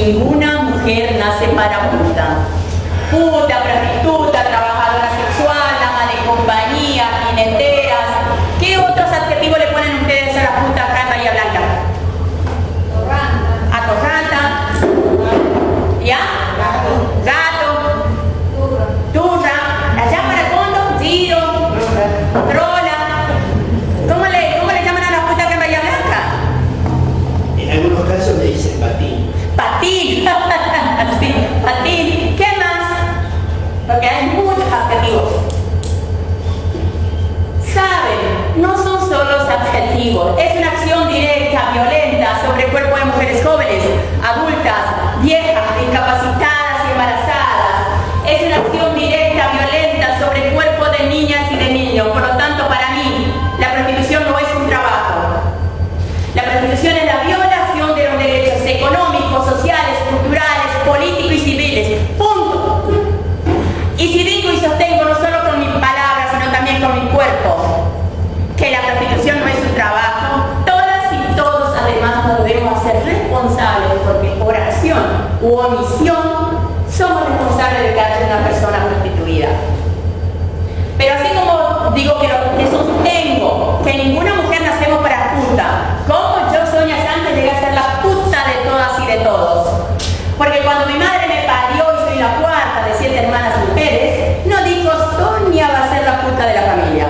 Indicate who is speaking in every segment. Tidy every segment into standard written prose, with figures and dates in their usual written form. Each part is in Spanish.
Speaker 1: Ninguna mujer nace para puta. Puta, prostituta, trabajadora sexual, dama de compañía, jineteras. ¿Qué otros adjetivos le ponen ustedes a la puta acá en Bahía Blanca? Atorranta. ¿Ya? Gato. Turra. Allá para el fondo, giro. Trola. ¿Cómo le llaman a la puta acá en Bahía Blanca?
Speaker 2: En algunos casos le dicen patín.
Speaker 1: Patín. Sí, patín. ¿Qué más? Porque hay muchos adjetivos. ¿Saben? No son solo adjetivos. Es una acción directa, violenta sobre el cuerpo de mujeres jóvenes, adultas, viejas, incapacitadas y embarazadas. Es una acción directa, violenta sobre el cuerpo de niñas y de niños. Por lo tanto, para mí, la prostitución no es un trabajo. La prostitución es la violación de los derechos económicos, sociales, culturales, políticos y civiles. Punto. Y si digo y sostengo no solo con mis palabras, sino también con mi cuerpo, que la prostitución no es un trabajo, todas y todos además nos debemos hacer responsables porque por acción u omisión somos responsables de que haya una persona prostituida. Pero así como digo que sostengo que ninguna mujer nacemos para puta, como yo, Sonia Sánchez, llegué a ser la puta de todas y de todos. Porque cuando mi madre me parió y soy la cuarta de 7 hermanas mujeres, no dijo Sonia va a ser la puta de la familia.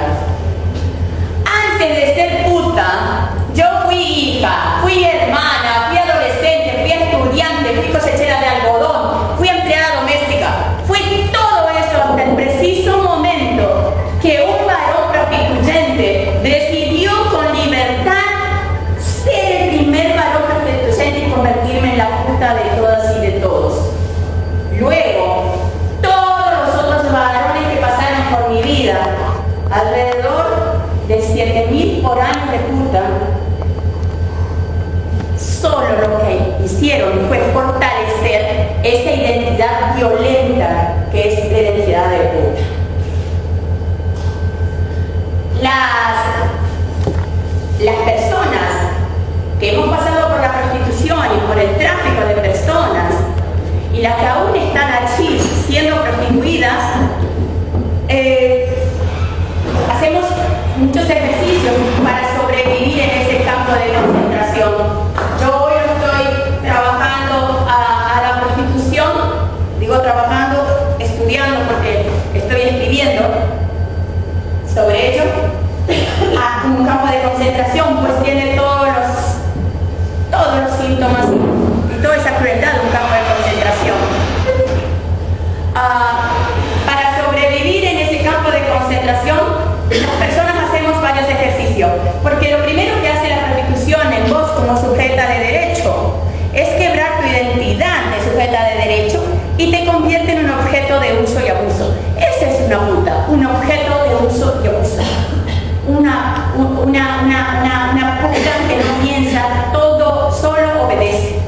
Speaker 1: Antes de ser puta, yo fui hija, fui hermana, fui adolescente, fui estudiante, fui cosechera de algodón, fui empleada doméstica, fui todo eso hasta el preciso momento que un varón prostituyente decidió con libertad ser el primer varón prostituyente y convertirme en la puta de todas y de todos. Luego, todos los otros varones que pasaron por mi vida, alrededor de 7.000 por año de puta, solo lo que hicieron fue fortalecer esa identidad violenta que es la identidad de puta. Las personas que hemos pasado por la prostitución y por el tráfico de personas y las que aún están allí siendo prostituidas, hacemos muchos ejercicios para sobrevivir en ese campo de concentración. Yo hoy no estoy trabajando a la prostitución, digo trabajando, estudiando porque estoy escribiendo sobre ello. Un campo de concentración pues tiene todos los síntomas y toda esa crueldad de un campo de concentración. Para sobrevivir en ese campo de concentración, las personas hacemos varios ejercicios, porque lo primero que hace la prostitución en vos como sujeta de derecho es quebrar tu identidad de sujeta de derecho y te convierte en un objeto de uso y abuso. Esa es una puta, un objeto de uso y abuso. Una puta que no piensa, todo solo obedece.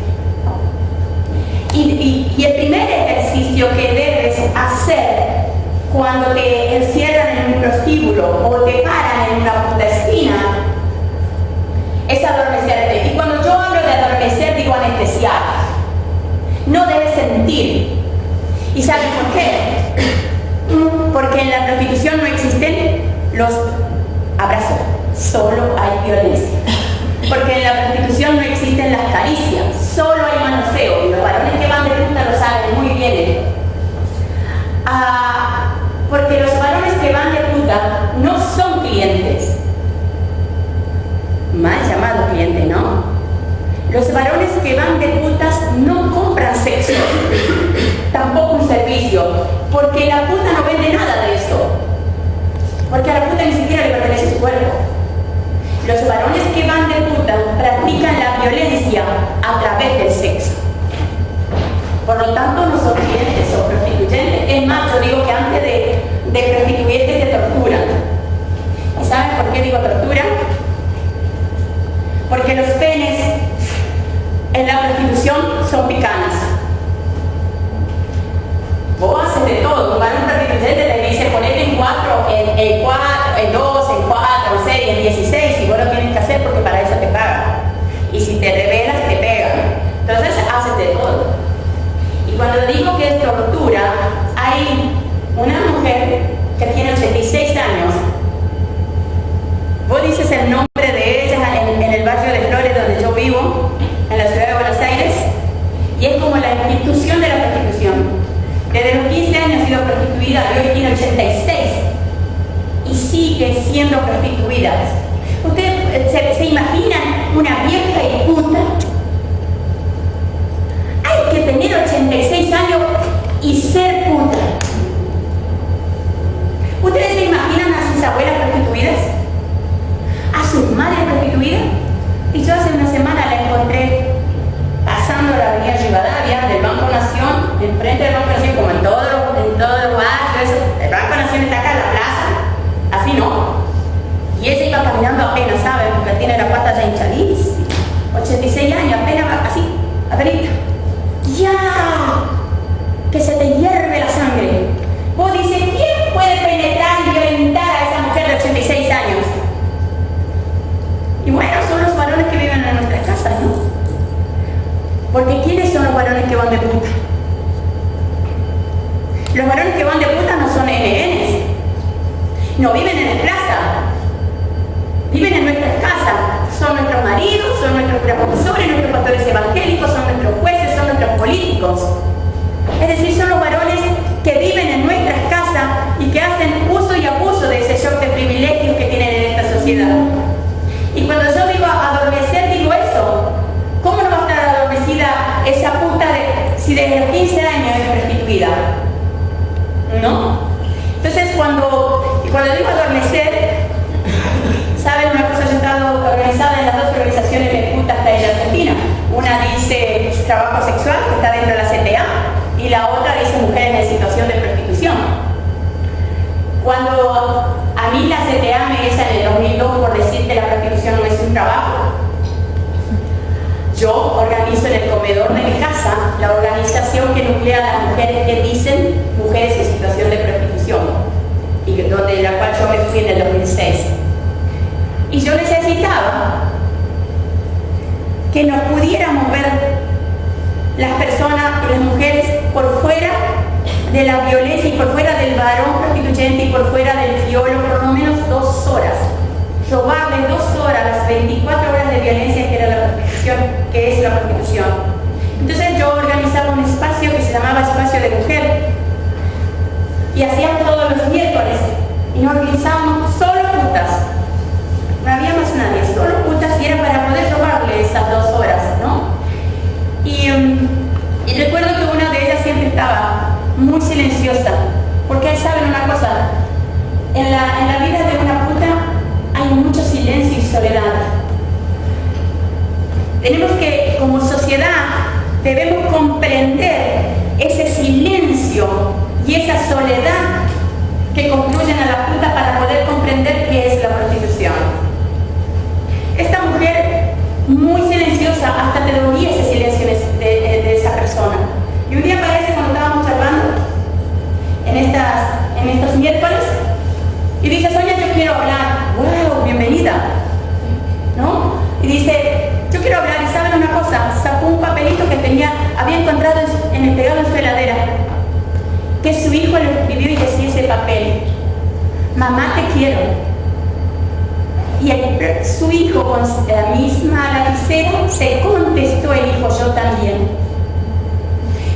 Speaker 1: Y el primer ejercicio que debes hacer cuando te encierran en un prostíbulo o te paran en una puta esquina es adormecerte. Y cuando yo hablo de adormecer digo anestesiar. No debes sentir. ¿Y sabes por qué? Porque en la prostitución no existen los abrazos, solo hay violencia. Porque en la prostitución no existen las caricias, solo hay manoseo. Y los varones que van de puta lo saben muy bien. Porque los varones que van de puta no son clientes. Mal llamado cliente, ¿no? Los varones que van de putas no compran sexo, tampoco un servicio, porque la puta no vende nada de eso. Porque a la puta ni siquiera le pertenece su cuerpo. Los varones que van de puta practican la violencia a través del sexo. Por lo tanto, no son clientes, son prostituyentes. Es más, yo digo que antes de prostituirte te torturan. ¿Y saben por qué digo tortura? Porque los penes en la prostitución son picanas. Vos haces de todo. Un varón prostituyente te dice ponete en 4, en 2, en 4, en 6, en 16 y vos lo tienes que hacer porque para eso te pagan. Y si te rebelas te pegan. Entonces haces de todo. Cuando digo que es tortura, hay una mujer que tiene 86 años. Vos dices el nombre de ella en el barrio de Flores, donde yo vivo, en la ciudad de Buenos Aires, y es como la institución de la prostitución. Desde los 15 años ha sido prostituida y hoy tiene 86 y sigue siendo prostituida. ¿Ustedes se imaginan una vieja y puta? Hay que tener 86 años y ser puta. ¿Ustedes se imaginan a sus abuelas prostituidas? ¿A sus madres prostituidas? Y yo hace una semana la encontré pasando la avenida Rivadavia del Banco Nación, enfrente del Banco Nación, como en todo el barrio, el Banco Nación está acá en la plaza, así no. Y ella iba caminando apenas, ¿saben? Porque tiene la pata ya hinchadísima, 86 años, apenas así, apenas. ¡Ya! Que se te hierve la sangre. Vos dices, ¿quién puede penetrar y violentar a esa mujer de 86 años? Y bueno, son los varones que viven en nuestras casas, ¿no? Porque ¿quiénes son los varones que van de puta? Los varones que van de puta no son NNs. No viven en la plaza. Viven en nuestras casas. Son nuestros maridos, son nuestros profesores, nuestros pastores evangélicos, son nuestros jueces, son nuestros políticos. Es decir, son los varones que viven en nuestras casas y que hacen uso y abuso de ese shock de privilegios que tienen en esta sociedad. Y cuando yo digo adormecer, digo eso. ¿Cómo no va a estar adormecida esa puta si desde los 15 años es prostituida? ¿No? Entonces cuando digo adormecer, ¿saben una cosa? Yo he estado organizada en las dos organizaciones de putas que hay en Argentina. Una dice trabajo sexual, que está dentro de la CTA, y la otra dice mujeres en situación de prostitución. Cuando a mí la CTA me echa en el 2002 por decir que la prostitución no es un trabajo, yo organizo en el comedor de mi casa la organización que nuclea a las mujeres que dicen mujeres en situación de prostitución, y de la cual yo me fui en el 2006. Y yo necesitaba que nos pudiéramos ver las personas y las mujeres por fuera de la violencia y por fuera del varón prostituyente y por fuera del fiolo por lo menos 2 horas. Robarle 2 horas, las 24 horas de violencia que era la prostitución, que es la prostitución. Entonces yo organizaba un espacio que se llamaba Espacio de Mujer y hacíamos todos los miércoles y nos organizábamos solo putas. No había más nadie, solo putas, y era para poder robarle esas 2 horas, ¿no? Y recuerdo que una de ellas siempre estaba muy silenciosa, porque saben una cosa, en la vida de una puta hay mucho silencio y soledad. Tenemos que, como sociedad, debemos comprender ese silencio y esa soledad que construyen a la puta para poder comprender qué es la prostitución. Esta mujer, muy silenciosa, hasta te dolía ese silencio de esa persona. Y un día aparece cuando estábamos charlando en estos miércoles y dice, Sonia, yo quiero hablar. ¡Wow! Bienvenida, ¿no? Y dice, yo quiero hablar. Y saben una cosa, sacó un papelito que había encontrado pegado en su heladera, que su hijo le escribió y decía ese papel: mamá, te quiero. Y su hijo, con la misma lapicera, se contestó el hijo, yo también.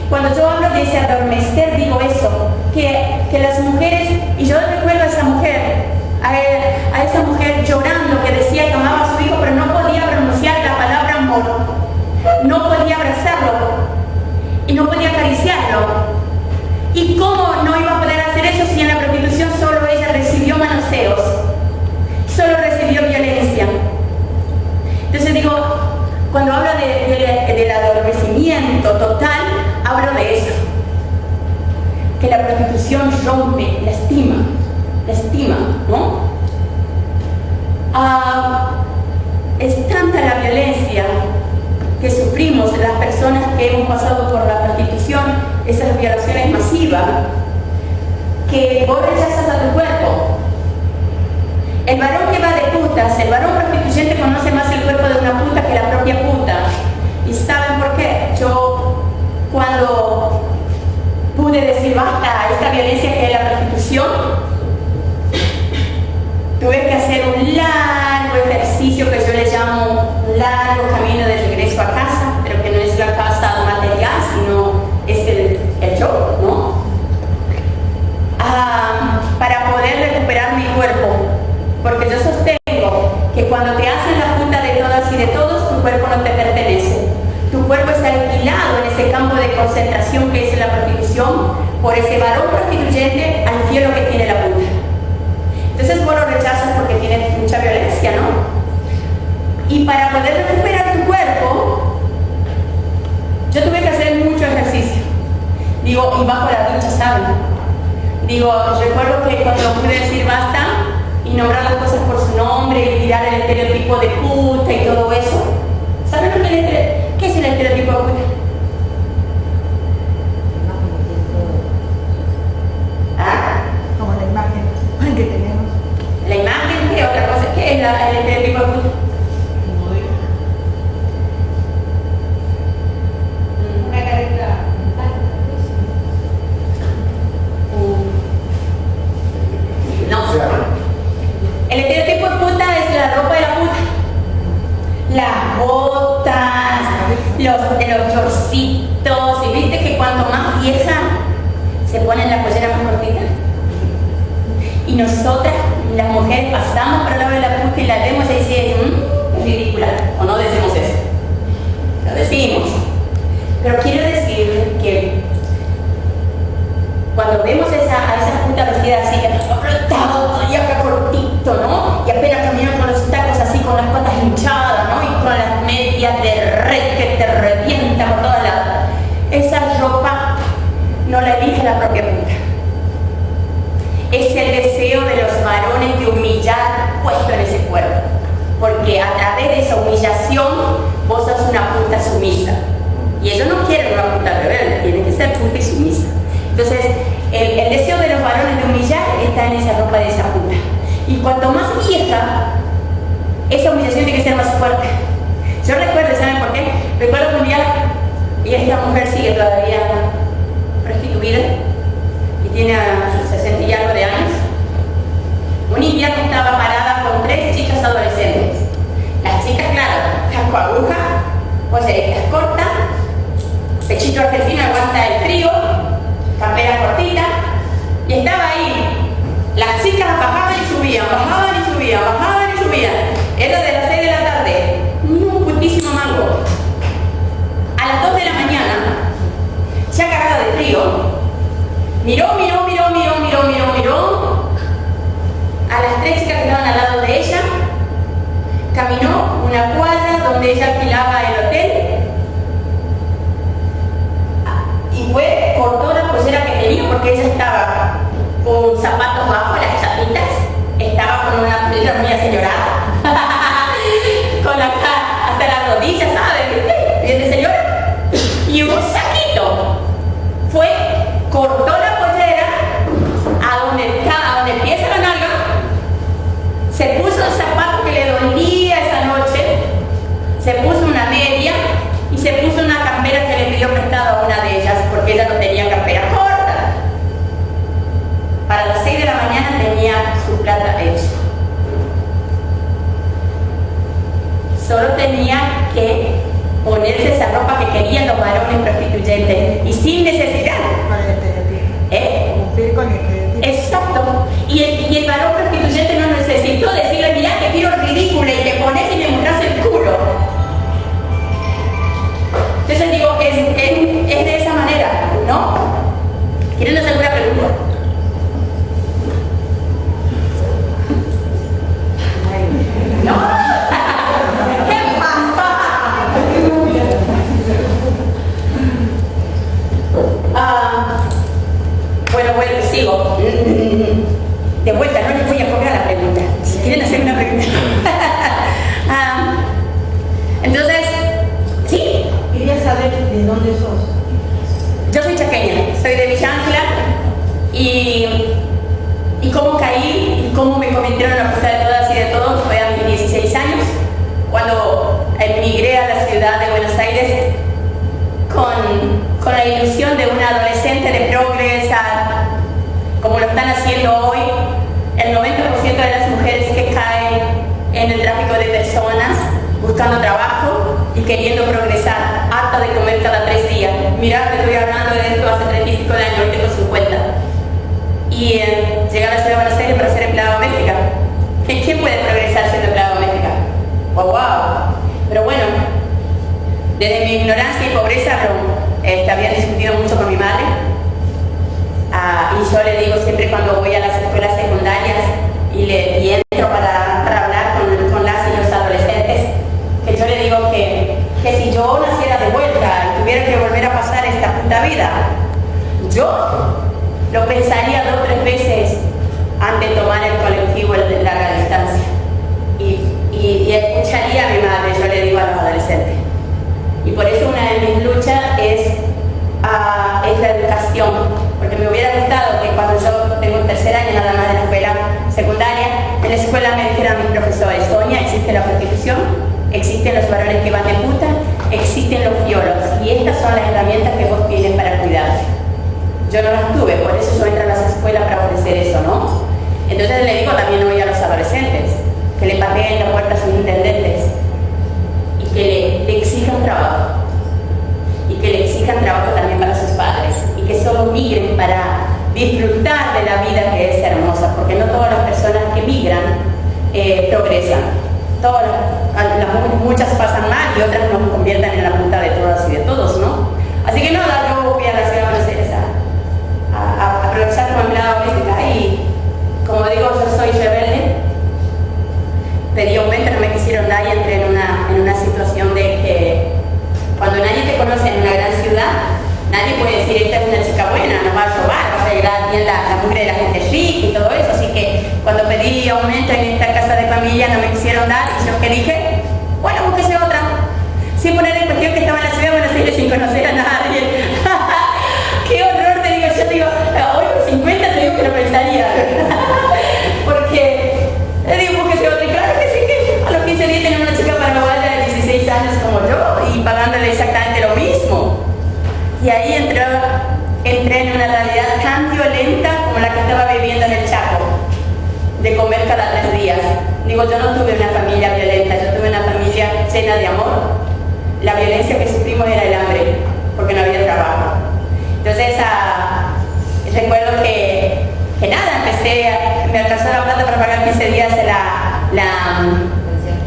Speaker 1: Cuando yo hablo de ese adormecer, digo eso, que las mujeres, y yo recuerdo a esa mujer, a esa mujer llorando, que decía que amaba a su hijo, pero no podía pronunciar la palabra amor, no podía abrazarlo y no podía acariciarlo. ¿Y cómo no iba a poder hacer eso si en la prostitución solo ella recibió manoseos, solo recibió violencia? Entonces digo, cuando hablo del adormecimiento total, hablo de eso, que la prostitución rompe, lastima, ¿no? Es tanta la violencia que sufrimos las personas que hemos pasado por la prostitución, esas violaciones masivas, que vos rechazas a tu cuerpo. El varón que va de putas, el varón prostituyente conoce más el cuerpo de una puta que la propia puta. ¿Y saben por qué? Yo, cuando largo camino de regreso a casa, pero que no es la casa material, sino es el yo, ¿no? Para poder recuperar mi cuerpo, porque yo sostengo que cuando te hacen la puta de todas y de todos, tu cuerpo no te pertenece. Tu cuerpo está alquilado en ese campo de concentración que es la prostitución por ese varón prostituyente al fiero que tiene la puta. Entonces vos lo rechazas porque tiene mucha violencia, ¿no? Y para poder recuperar tu cuerpo, yo tuve que hacer mucho ejercicio. Digo, y bajo la ducha, ¿saben? Digo, recuerdo que cuando pude decir basta y nombrar las cosas por su nombre y tirar el estereotipo de puta y todo eso, ¿saben qué es el estereotipo de puta? ¿Ah?
Speaker 3: Como la imagen que tenemos.
Speaker 1: ¿La imagen? ¿Qué otra cosa? ¿Qué es el estereotipo de puta?
Speaker 3: Una careta.
Speaker 1: No. El estereotipo de puta es la ropa de la puta. Las botas, los chorcitos. ¿Y viste que cuanto más vieja se ponen la pollera más cortita? Y nosotras, las mujeres, pasamos por el lado de la puta y la vemos y decimos, es ridícula. O no decimos eso. Lo decimos. Pero quiero decir que cuando vemos a esa puta vestida así, apretado, y acá cortito, ¿no? Y apenas caminan con los tacos así, con las patas hinchadas, ¿no? Y con las medias de red que te revienta por todos lados. Esa ropa no la elige la propia puta. Es el deseo de los varones de humillar puesto en ese cuerpo. Porque a través de esa humillación, vos sos una puta sumisa. Y ellos no quieren una puta rebelde, tienen que ser puta y sumisa. Entonces, el deseo de los varones de humillar está en esa ropa de esa puta. Y cuanto más vieja, esa humillación tiene que ser más fuerte. Yo recuerdo, ¿saben por qué? Recuerdo que un día, y esta mujer sigue todavía prostituida, y tiene a sus 60 y algo de años. Un invierno estaba parada con 3 chicas adolescentes. Las chicas, claro, con aguja, polleretas cortas, pechito argentino aguanta el frío, campera cortita, y estaba ahí. Las chicas bajaban y subían, bajaban y subían, bajaban y subían. Era de las 6 de la tarde, un putísimo mango. A las 2 de la mañana, ya cagada de frío, miró. A las 3 chicas que estaban al lado de ella, caminó una cuadra donde ella alquilaba el hotel y fue, cortó la pollera que tenía porque ella estaba con zapatos bajo, las chapitas, estaba con una pollera muy aseñorada, con la cara hasta las rodillas, ¿sabes? Bien de señora. Y un saquito. Fue, cortó la pollera a donde empieza la nalga, se puso el zapato que le dolía esa noche, se puso una media y se puso una campera que le pidió prestado a una de ellas porque ella no tenía campera corta. Para las 6 de la mañana tenía su plata hecha. Solo tenía que ponerse esa ropa que querían los varones prostituyentes y sin necesidad.
Speaker 3: Con el estereotipo. Cumplir con el estereotipo.
Speaker 1: Exacto. Y el varón prostituyente no necesitó decirle, mirá que quiero ridícula y te pones y me mostras el culo. Entonces digo, es de esa manera, ¿no? ¿Quieren hacer alguna pregunta? ¿No? ¿Qué pasa? Bueno, sigo. De vuelta, no les voy a cobrar la pregunta. Si quieren hacer una pregunta. Entonces, ¿sí?
Speaker 3: Quería saber de dónde sos.
Speaker 1: Yo soy chaqueña, soy de Villa Ángela y cómo caí y cómo me convirtieron en la puta de todas y de todos fue a mis 16 años, cuando emigré a la ciudad de Buenos Aires con la ilusión de una adolescente de progresa, como lo están haciendo hoy el 90% de las mujeres que caen en el tráfico de personas, buscando trabajo y queriendo progresar, harta de comer cada 3 días. Mirá que estoy hablando de esto hace 30 y pico de años, hoy tengo 50. Y llegar a la ciudad de Buenos Aires para ser empleada doméstica. ¿Quién puede progresar siendo empleada doméstica? Wow. Pero bueno, desde mi ignorancia y pobreza había discutido mucho con mi madre. Y yo le digo siempre cuando voy a las escuelas secundarias y entro para hablar con las y los adolescentes, que yo le digo que si yo naciera de vuelta y tuviera que volver a pasar esta puta vida, yo lo pensaría 2 o 3 veces antes de tomar el colectivo de larga distancia. Y escucharía a mi madre, yo le digo a los adolescentes. Y por eso una de mis luchas es la educación, porque me hubiera gustado que cuando yo tengo el 3er año nada más de la escuela secundaria, en la escuela me dijeran mis profesores: Sonia, existe la prostitución, existen los varones que van de puta, existen los fiolos, y estas son las herramientas que vos tienes para cuidarte. Yo no las tuve, por eso yo entro a las escuelas para ofrecer eso, ¿no? Entonces le digo también hoy a los adolescentes que le pateen la puerta a sus intendentes y que le exijan trabajo. Y que le exijan trabajo también para sus padres. Y que solo migren para disfrutar de la vida que es hermosa. Porque no todas las personas que migran progresan. Muchas pasan mal y otras nos convierten en la puta de todas y de todos, ¿no? Así que nada, yo voy a la ciudad de Buenos Aires a progresar como empleada doméstica. Y como digo, yo soy rebelde. Pedí aumento, no me quisieron dar y entré en una situación de que cuando nadie te conoce en una gran ciudad, nadie puede decir: esta es una chica buena, no va a robar, va a llegar bien la mugre de la gente rica y todo eso. Así que cuando pedí aumento en esta casa de familia no me quisieron dar, y yo que dije: bueno, búsquese otra. Sin poner en cuestión que estaba en la ciudad de Buenos Aires sin conocer a nadie. ¡Qué horror! Te digo, yo te digo, hoy por 50 te digo que no pensaría. Porque le digo, búsquese otra. Y claro que sí, que a los 15 días tenía una chica paraguaya de 16 años como yo y pagándole exactamente lo mismo. Y ahí entré en una realidad tan violenta como la que estaba viviendo en el Chaco, de comer cada 3 días. Digo, yo no tuve una familia violenta, yo tuve una familia llena de amor. La violencia que sufrimos era el hambre, porque no había trabajo. Entonces, recuerdo que nada, me alcanzó la plata para pagar 15 días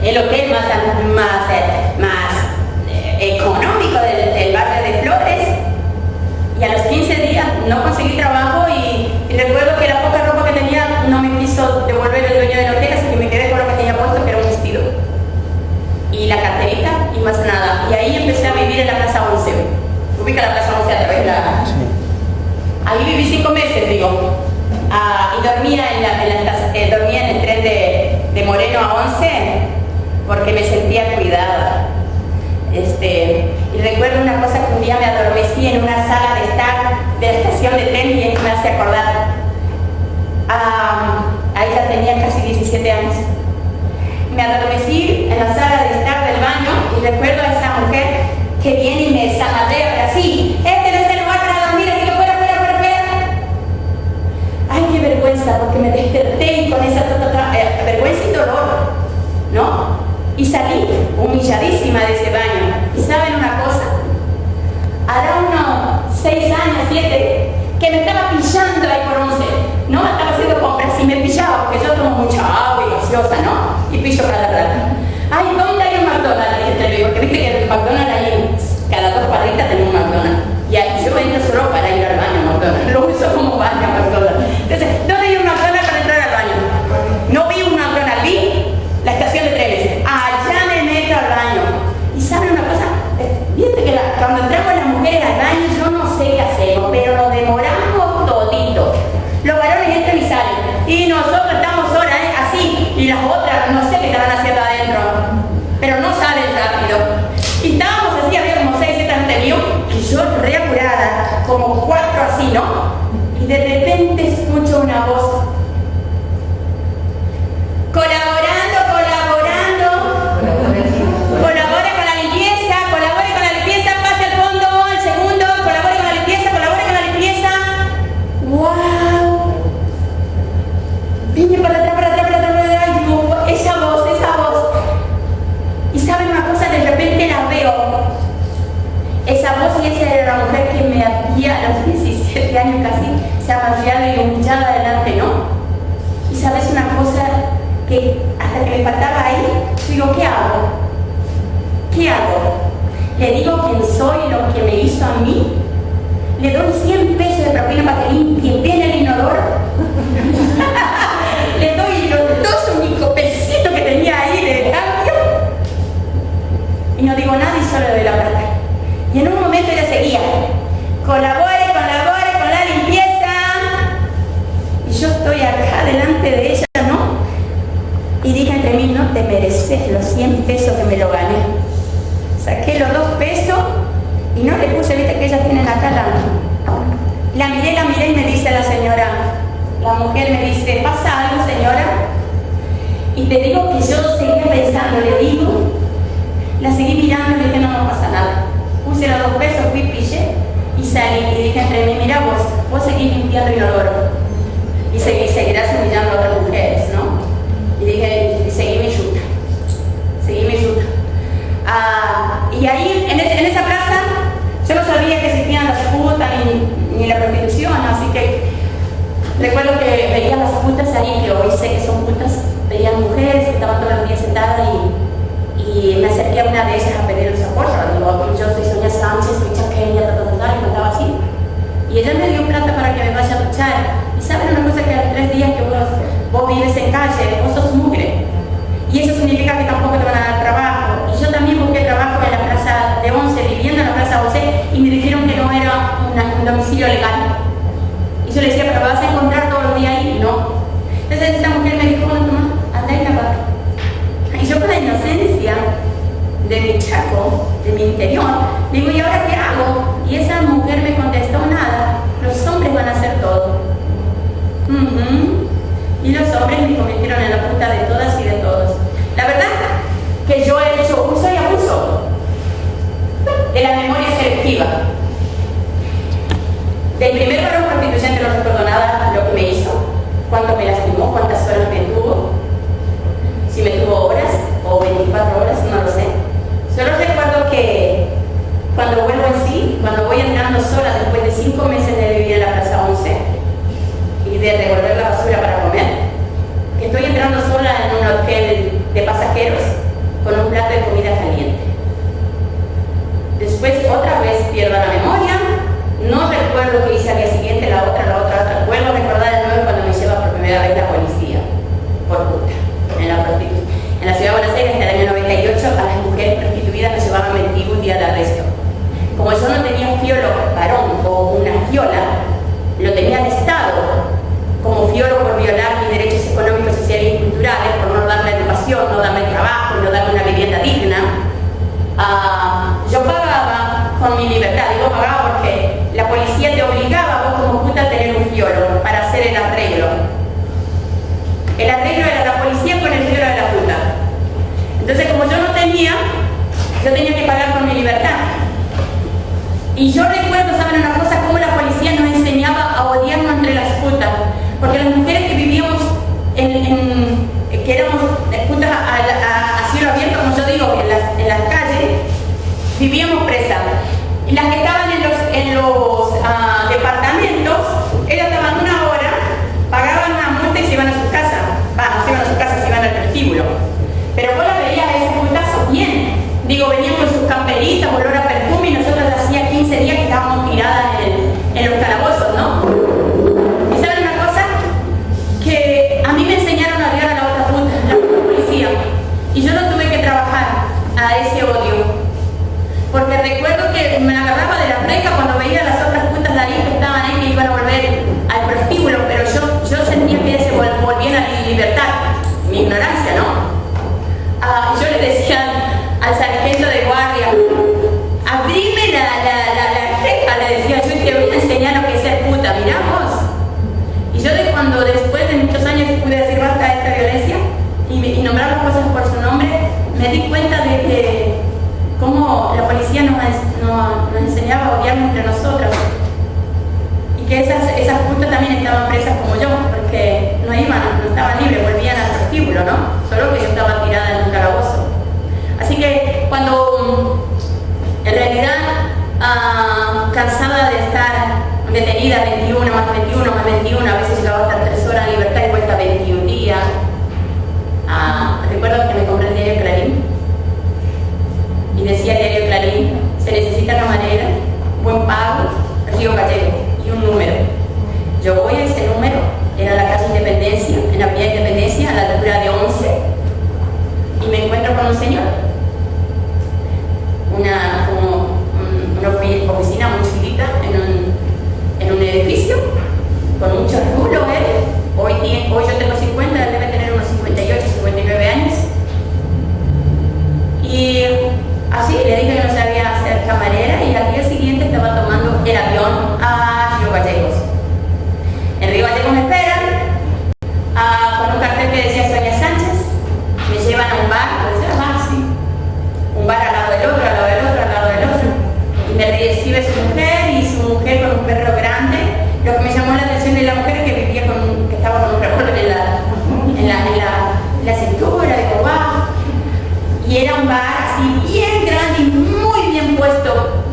Speaker 1: el hotel más económico del barrio de Flores, y a los 15 días no conseguí trabajo y recuerdo que la poca ropa que tenía no me quiso devolver el dueño del hotel, así que me quedé con lo que tenía puesto, que era un vestido y la carterita y más nada. Y ahí empecé a vivir en la Plaza 11. Ubica la Plaza 11 a través de la... Ahí viví 5 meses, digo. Y dormía en el tren de Moreno a 11 porque me sentía cuidada. Y recuerdo una cosa, que un día me adormecí en una sala de estar de la estación de tren, y me hace acordar. Ahí ya tenía casi 17 años. Me adormecí en la sala de estar del baño y recuerdo a esa mujer que viene y me zapatea así: este no es el lugar para dormir, así que fuera. Ay, qué vergüenza, porque me desperté y con esa vergüenza y dolor, ¿no? Y salí humilladísima de ese baño. ¿Y saben una cosa? Hará unos 6 años, 7, que me estaba pillando ahí por 11. No, estaba haciendo compras y me pillaba, porque yo tomo mucha agua y gaseosa, ¿no? Y pillo cada rato. Ay, ¿dónde hay un McDonald's? Porque viste que el McDonald's ahí, cada 2 cuadritas tenía un McDonald's. Y ahí yo entro solo para ir al baño a McDonald's. Lo uso como baño a McDonald's. Entonces, ¿dónde hay un McDonald's para entrar al baño? No vi un McDonald's, vi la estación de trenes. Allá me meto al baño. ¿Y saben una cosa? Fíjate que cuando entramos las mujeres al baño, yo no sé qué hacemos, pero nos demoramos todito. Los varones entran y salen. Y nosotros estamos horas así. Y las otras, no sé qué estaban haciendo adentro. Pero no salen rápido. Y estábamos así, había como 6, 7 antes mío. Y yo re apurada, como 4 así, ¿no? Y de repente escucho una voz. Colaborando. Colabore con la limpieza, pase al fondo, al segundo, colabore con la limpieza. ¡Wow! Vine para atrás, y digo, esa voz. Y saben una cosa. cosa de repente la veo, esa voz, y esa era la mujer que me había a los 17 años casi se amafiado y humillada delante, ¿no? Y sabes una cosa que hasta que me faltaba ahí, digo, ¿qué hago? ¿Qué hago? ¿Le digo quién soy, lo que me hizo a mí? ¿Le doy 100 pesos de propina para que limpie bien el inodoro? ¿Le doy los 2 únicos pesitos que tenía ahí de cambio? Y no digo nada y solo le doy la plata. Y en un momento ella seguía, colabore con la limpieza. Y yo estoy acá delante de ella, ¿no? Y dije entre mí, no te mereces los 100 pesos que me lo gané. Saqué los 2 pesos y no le puse, viste que ellas tienen acá la miré y me dice la señora, la mujer me dice, ¿pasa algo, señora? Y te digo que yo seguía pensando, le digo, la seguí mirando y le dije, no pasa nada. Puse los 2 pesos, fui, pillé y salí y dije entre mí, mira vos seguís limpiando el inodoro y seguirás humillando a otras mujeres, ¿no? Y dije, seguí mi yuta. Y ahí, en esa plaza, yo no sabía que existían las putas ni la prostitución, así que recuerdo que veía las putas ahí, que hoy sé que son putas, veía mujeres que estaban todos los días sentadas y me acerqué a una de ellas a pedir el socorro. Digo, yo soy Sonia Sánchez, soy chaqueña, y contaba así. Y ella me dio plata para que me vaya a duchar. Y saben una cosa, que a los 3 días que vos vives en calle, vos sos mugre. Y eso significa que tampoco te van a dar trabajo. Y yo también busqué trabajo en la plaza de Once, viviendo en la plaza Once, y me dijeron que no era un domicilio legal. Y yo le decía, pero vas a encontrar todos los días ahí. No. Entonces esta mujer me dijo, bueno, toma, anda y lava. Y yo con la inocencia de mi chaco, de mi interior, digo, ¿y ahora qué hago? Y esa mujer me contestó, nada, los hombres van a hacer todo. Y los hombres me convirtieron en la puta de todas y de todos. La verdad que yo he hecho uso y abuso de la memoria selectiva. Del primer varón prostituyente no recuerdo nada lo que me hizo, cuánto me lastimó, cuántas horas me tuvo, si me tuvo horas o 24 horas, no lo sé. Solo recuerdo que cuando vuelvo en sí, cuando voy entrando sola después de 5 meses de vivir en la Plaza 11 y de revolver la basura para comer, que estoy entrando sola en un hotel de pasajeros con un plato de comida caliente. Después otra vez pierdo la memoria, no recuerdo qué hice al día siguiente, la otra. Vuelvo a recordar de nuevo cuando me lleva por primera vez la policía, por puta, en la prostitución. En la ciudad de Buenos Aires, en el año 98, a las mujeres prostituidas nos llevaban 21 días de arresto. Como yo no tenía un fiolo varón o una fiola, lo tenía el Estado como fiolo por violar mis derechos económicos, sociales y culturales, por no darme educación, no darme trabajo, no darme una vivienda digna. Yo pagaba con mi libertad, digo pagaba porque la policía te obligaba a vos como puta a tener un fiolo para hacer el arreglo. El arreglo era la policía con el fiolo de la puta. Entonces, como yo no tenía, yo tenía que pagar con mi libertad. Y yo recuerdo, ¿saben una cosa? Cómo la policía nos enseñaba a odiarnos entre las putas. Porque las mujeres que vivíamos que éramos putas a cielo abierto, como yo digo, en las calles, vivíamos presas. Y las que estaban en los departamentos, ellas estaban 1 hora, pagaban una multa y se iban a su casa. No se iban a su casa, se iban al prostíbulo. Pero vos las veías a esos putazos bien. Digo, venían con sus camperitas, olor a perfume, y nosotros hacía 15 días que estábamos tiradas en los calabozos, ¿no? ¿Y saben una cosa? Que a mí me enseñaron a odiar a la otra puta, la policía. Y yo no tuve que trabajar a ese odio. Porque recuerdo que me agarraba de la freca cuando veía a las otras putas de ahí que estaban ahí, que iban a volver al prostíbulo, pero yo sentía que se volvían a mi libertad, mi ignorancia, ¿no? Yo le decía al sargento de guardia, abrime la ceja, le decía yo, y te voy a enseñar lo que es ser puta, mirá vos. Y yo cuando después de muchos años pude decir basta de esta violencia y nombrar las cosas por su nombre, me di cuenta de que cómo la policía nos enseñaba a odiarnos entre nosotros. Y que esas putas también estaban presas como yo, porque no estaban libres, volvían al prostíbulo, ¿no? Solo que yo estaba tirada en un calabozo. Así que cuando en realidad cansada de estar detenida 21 más 21 más 21, a veces llegaba a estar 3 horas en libertad y vuelta 21 días. Recuerdo que me compré el diario Clarín y decía el diario Clarín: se necesita camarera, buen pago, Río Gallegos, y un número. Yo voy a ese número, era la calle Independencia, en la Avenida Independencia, a la altura de 11, y me encuentro con un señor, una oficina muy chiquita en un edificio, con mucho rulo él. Hoy yo tengo 50, él debe tener unos 58, 59 años. Y así le dije que no sabía hacer camarera, y al día siguiente estaba tomando el avión a Río Gallegos. En Río Gallegos me esperan con un cartel que decía Sonia Sánchez. Me llevan a un bar, un bar al lado del otro, al lado del otro, al lado del otro, y me recibe su mujer, y su mujer con un perro grande. Lo que me llamó la atención de la mujer es que vivía que estaba con un revólver en la cintura, de coba, y era un bar así bien grande y muy bien puesto,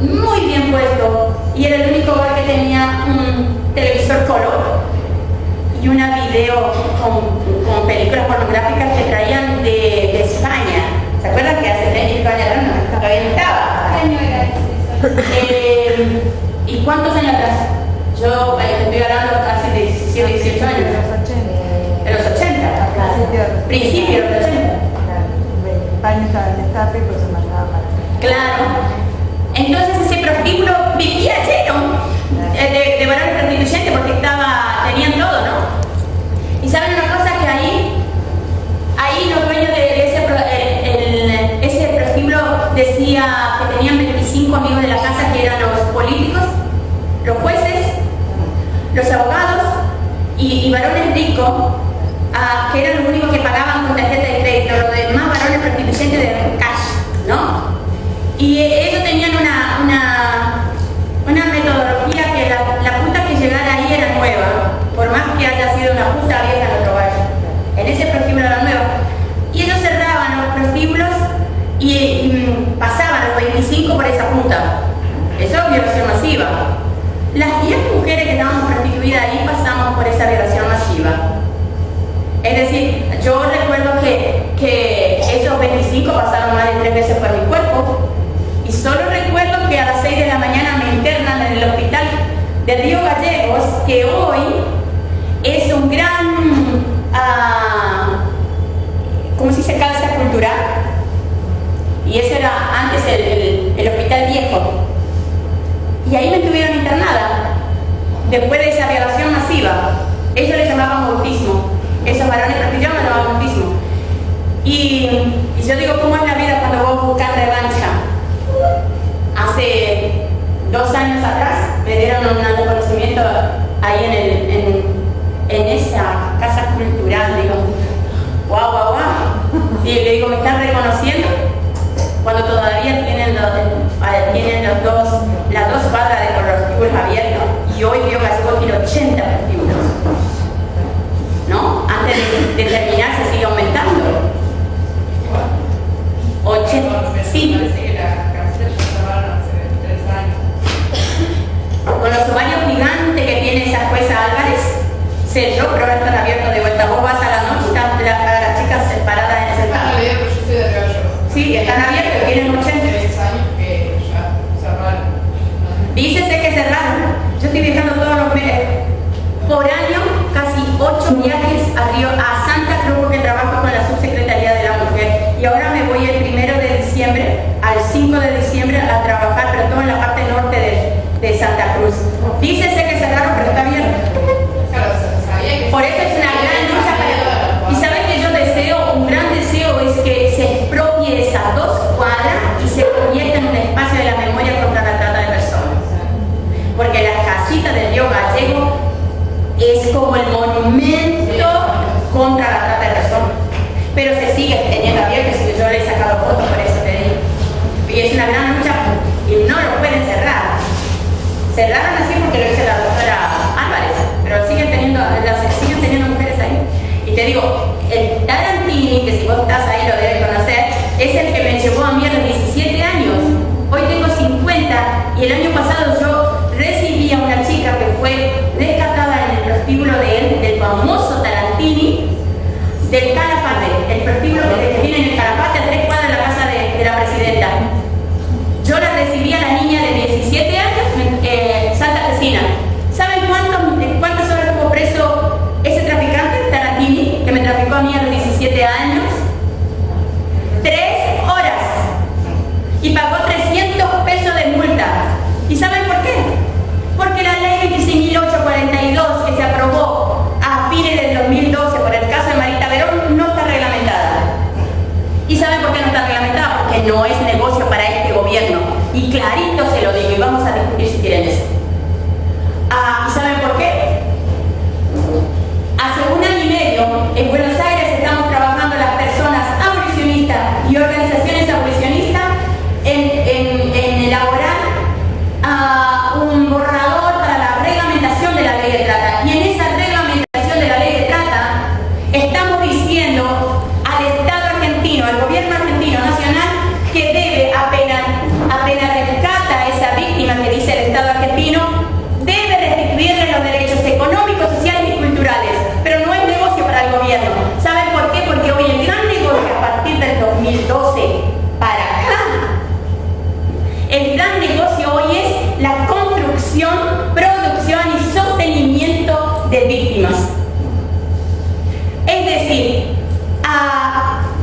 Speaker 1: y era el único bar que tenía un televisor color y una video con películas pornográficas que traían de España. ¿Se acuerdan que hace 30 años todavía no estaba?
Speaker 4: ¿Qué año era ese?
Speaker 1: ¿Y cuántos años atrás? Yo estoy hablando casi de 17, 18 años. De los 80. Principios de los 80.
Speaker 3: España estaba en destape, pues se mandaba para acá.
Speaker 1: Claro. Entonces ese prostíbulo vivía lleno de varones prostituyentes, porque tenían todo, ¿no? Y saben una cosa, que ahí los dueños de ese prostíbulo decía que tenían 25 amigos de la casa, que eran los políticos, los jueces, los abogados y varones ricos, que eran los únicos que pagaban con tarjeta de crédito, los demás varones prostituyentes de cash, ¿no? Y ellos tenían una metodología que la puta que llegara ahí era nueva, por más que haya sido una puta vieja en otro barrio. En ese prostíbulo era nueva. Y ellos cerraban los prostíbulos y pasaban los 25 por esa punta. Eso es violación masiva. Las 10 mujeres que estábamos prostituidas ahí pasamos por esa violación masiva. Es decir, yo recuerdo que esos 25 pasaron más de 3 veces por mi cuerpo, y solo recuerdo que a las 6 de la mañana me internan en el hospital de Río Gallegos, que hoy es un gran, ¿cómo se dice?, casa cultural, y ese era antes el hospital viejo, y ahí me tuvieron internada después de esa violación masiva. Ellos le llamaban autismo, esos varones prostituidos le llamaban autismo. Y yo digo, ¿cómo es la vida cuando vos buscas revancha? Hace 2 años atrás me dieron un reconocimiento ahí en esa casa cultural. Digo, guau. Y le digo, ¿me están reconociendo? Cuando todavía tienen las dos cuadras de prostíbulos abiertos, y hoy Río Gallegos tiene 80 prostíbulos, ¿no? Antes de terminar se sigue aumentando. 80, sí. Con los ovarios gigantes que tiene esa jueza Álvarez, cerró, pero ahora están abiertos de vuelta. Vos vas a la noche y están las chicas paradas en ese lado. Sí, están abiertos, tienen 80. Dícese que cerraron. Yo estoy viajando todos los meses. Por año, casi 8 viajes a Santa Cruz, porque trabajo con la Subsecretaría de la Mujer. Y ahora me voy el 1 de diciembre al 5 de diciembre a trabajar, pero todo en la parte norte de Santa Cruz. Dícese que cerraron, pero está abierto. Por eso es una gran lucha para... Y saben que yo deseo, un gran deseo es que se expropie esas 2 cuadras y se convierta en un espacio de la memoria contra la trata de personas. Porque las casitas del Río Gallegos es como el monumento contra la trata de personas. Pero se sigue teniendo abierto, si yo le he sacado fotos, por eso te digo. Y es una gran lucha y no lo pueden cerrar. Cerraron así porque lo hizo la doctora Álvarez, pero siguen teniendo mujeres ahí. Y te digo, el Tarantini, que si vos estás ahí lo debes conocer, es el que me llevó a mí a los 17 42 que se aprobó a fines del 2012 por el caso de Marita Verón no está reglamentada. ¿Y saben por qué no está reglamentada? Porque no es negocio para este gobierno. Y clarito se lo digo, y vamos a discutir si quieren eso. ¿Y saben por qué? Hace 1 año y medio en Buenos Aires estamos trabajando las personas abolicionistas y organizaciones abolicionistas en elaborar un borrador para la reglamentación de la ley de trata. Y en esa reglamentación de la ley de trata estamos diciendo al Estado argentino, al gobierno argentino nacional, que debe apenas rescata a esa víctima que dice el Estado argentino, debe restituirle los derechos económicos, sociales y culturales. Pero no es negocio para el gobierno. ¿Saben por qué? Porque hoy el gran negocio a partir del 2012 para acá, el gran negocio hoy es la construcción, producción y sostenimiento de víctimas. Es decir,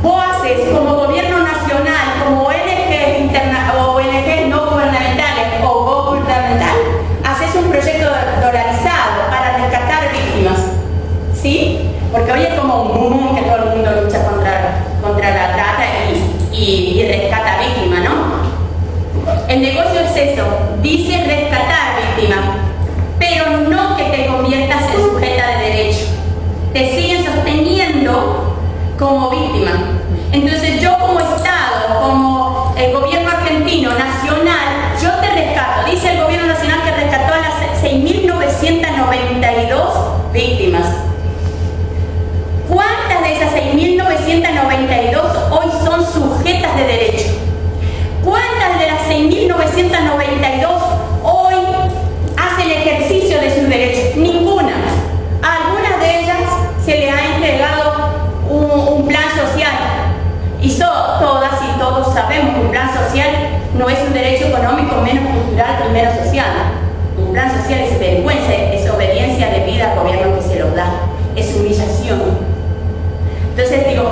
Speaker 1: vos haces como gobierno nacional, como ONG no gubernamentales o gubernamental, haces un proyecto dolarizado para rescatar víctimas. ¿Sí? Porque hoy es como un boom que todo el mundo lucha contra la trata y rescata víctimas, ¿no? El negocio es eso, dice rescatar víctimas, pero no que te conviertas en sujeta de derecho. Te siguen sosteniendo como víctima. Entonces yo como Estado, como el gobierno argentino nacional, yo te rescato. Dice el gobierno nacional que rescató a las 6.992 víctimas. ¿Cuántas de esas 6.992 hoy son sujetas de derecho? ¿Cuántas de las 6.992 hoy hacen ejercicio de sus derechos? Ninguna. A algunas de ellas se les ha entregado un plan social. Y todas y todos sabemos que un plan social no es un derecho económico, menos cultural y menos social. Un plan social es vergüenza, es obediencia debida al gobierno que se lo da, es humillación. Entonces digo,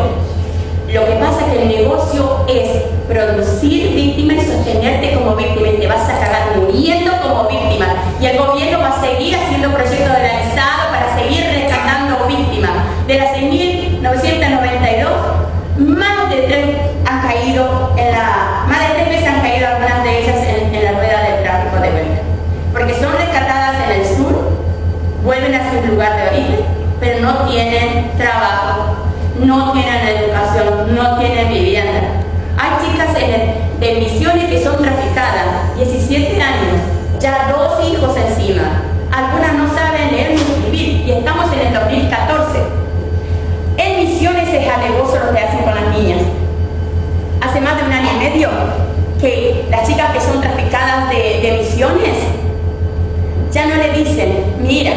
Speaker 1: lo que pasa es que el negocio es producir víctimas y sostenerte como víctima, y te vas a cagar muriendo como víctima. Y el gobierno va a seguir haciendo proyectos dolarizados para seguir rescatando víctimas. De las 6.992, más de 3 veces han caído algunas de ellas en la rueda del tráfico de vuelta. Porque son rescatadas en el sur, vuelven a su lugar de origen, pero no tienen trabajo, no tienen educación, no tienen vivienda. Hay chicas de Misiones que son traficadas, 17 años, ya 2 hijos encima. Algunas no saben leer ni escribir y estamos en el 2014. En Misiones es alevoso lo que hacen con las niñas. Hace más de 1 año y medio que las chicas que son traficadas de Misiones ya no le dicen, mira,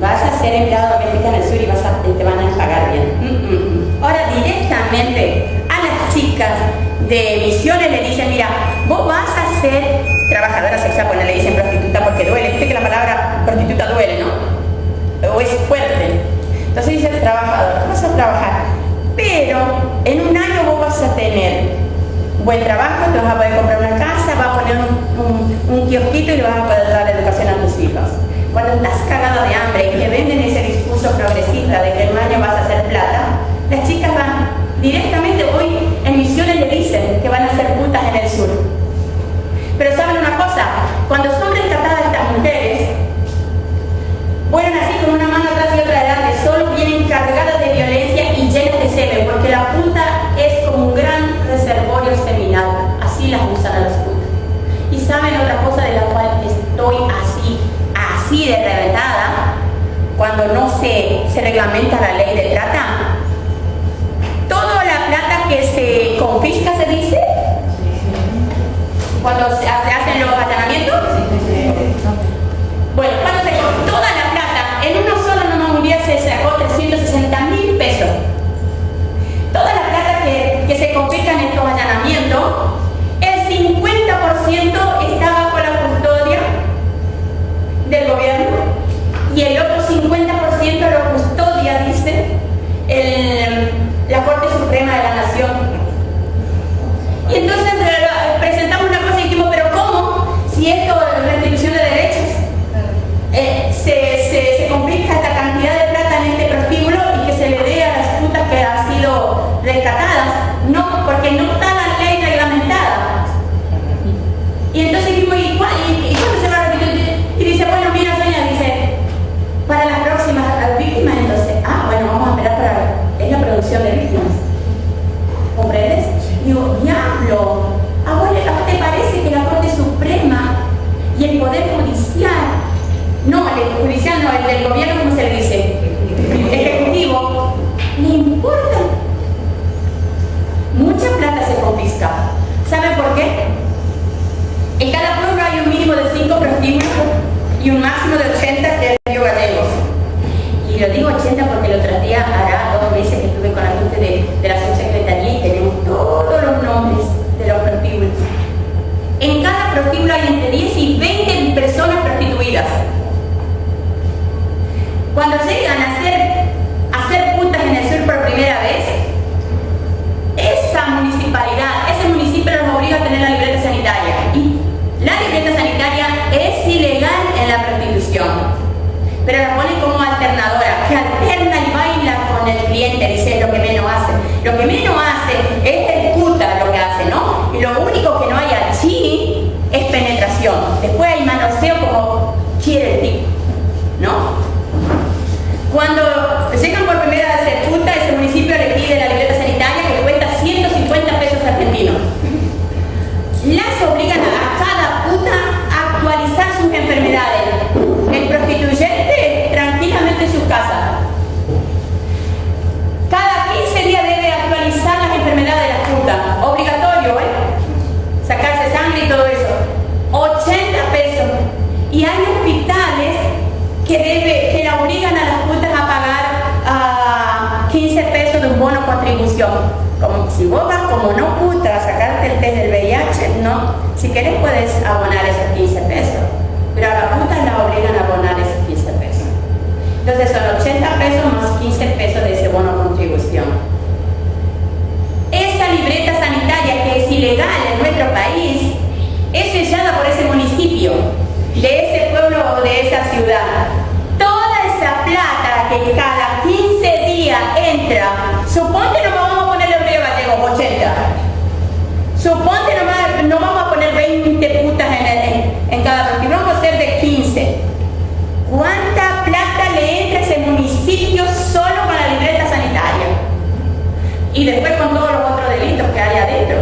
Speaker 1: vas a ser empleada doméstica en el sur y te van a pagar bien. Ahora directamente a las chicas de Misiones le dicen, mira, vos vas a ser trabajadora sexual, cuando le dicen prostituta porque duele. Viste que la palabra prostituta duele, ¿no? O es fuerte. Entonces dice trabajadora, vas a trabajar, pero en 1 año vos vas a tener buen trabajo, te vas a poder comprar una casa, vas a poner un kiosquito y le vas a poder dar educación a tus hijos. Cuando estás cagada de hambre y te venden ese discurso progresista de que en 1 año vas a hacer plata, las chicas van directamente, hoy en Misiones le dicen que van a ser putas en el sur. Pero ¿saben una cosa? Cuando son rescatadas estas mujeres, vuelven así con una mano atrás y otra adelante, solo vienen cargadas de violencia y llenas de semen, porque la puta es como un gran reservorio seminal, así las usan a las putas. Y ¿saben otra cosa de la cual estoy así de reventada? Cuando no se reglamenta la ley de trata, toda la plata que se confisca, se dice, cuando se hacen los allanamientos, bueno, cuando se toda la plata, en uno solo no día se sacó 360.000 pesos. Toda la plata que se confisca en estos allanamientos, el 50% está bajo la custodia del gobierno y el otro 50% lo custodia, dice, la Corte Suprema de la Nación. Y entonces presentamos una cosa y dijimos, pero ¿cómo? Si esto es restitución de derechos. prostíbulo hay entre 10 y 20 personas prostituidas. Cuando llegan a hacer putas en el sur por primera vez, esa municipalidad, ese municipio los obliga a tener la libreta sanitaria. Y la libreta sanitaria es ilegal en la prostitución, pero la pone como alternadora, que alterna y baila con el cliente, dice lo que menos hace. Lo que menos hace es el puta lo que hace, ¿no? Y lo único que no hay allí es penetración. Después hay manoseo como quiere el tipo, ¿no? Cuando llegan por primera vez a ser puta, ese municipio le pide la libreta sanitaria que cuesta 150 pesos argentinos. Las obligan a cada puta a actualizar sus enfermedades. El prostituyente tranquilamente en su casa. Cada 15 días debe actualizar las enfermedades de las putas. Obligatorio, sacarse sangre y todo eso. 80 pesos. Y hay hospitales que la obligan a las putas a pagar 15 pesos de un bono contribución. Como si vos vas como no puta a sacarte el test del VIH, no. Si querés puedes abonar esos 15 pesos. Pero a la puta la obligan a abonar esos 15 pesos. Entonces son 80 pesos más 15 pesos de ese bono contribución. Esa libreta sanitaria que es ilegal en nuestro país es sellada por ese municipio, de ese pueblo o de esa ciudad. Toda esa plata que cada 15 días entra, suponte no vamos a ponerle Río Gallegos 80, suponte no vamos a poner 20 putas en cada partido, vamos a hacer de 15. ¿Cuánta plata le entra a ese municipio solo con la libreta sanitaria? Y después con todos los otros delitos que hay adentro.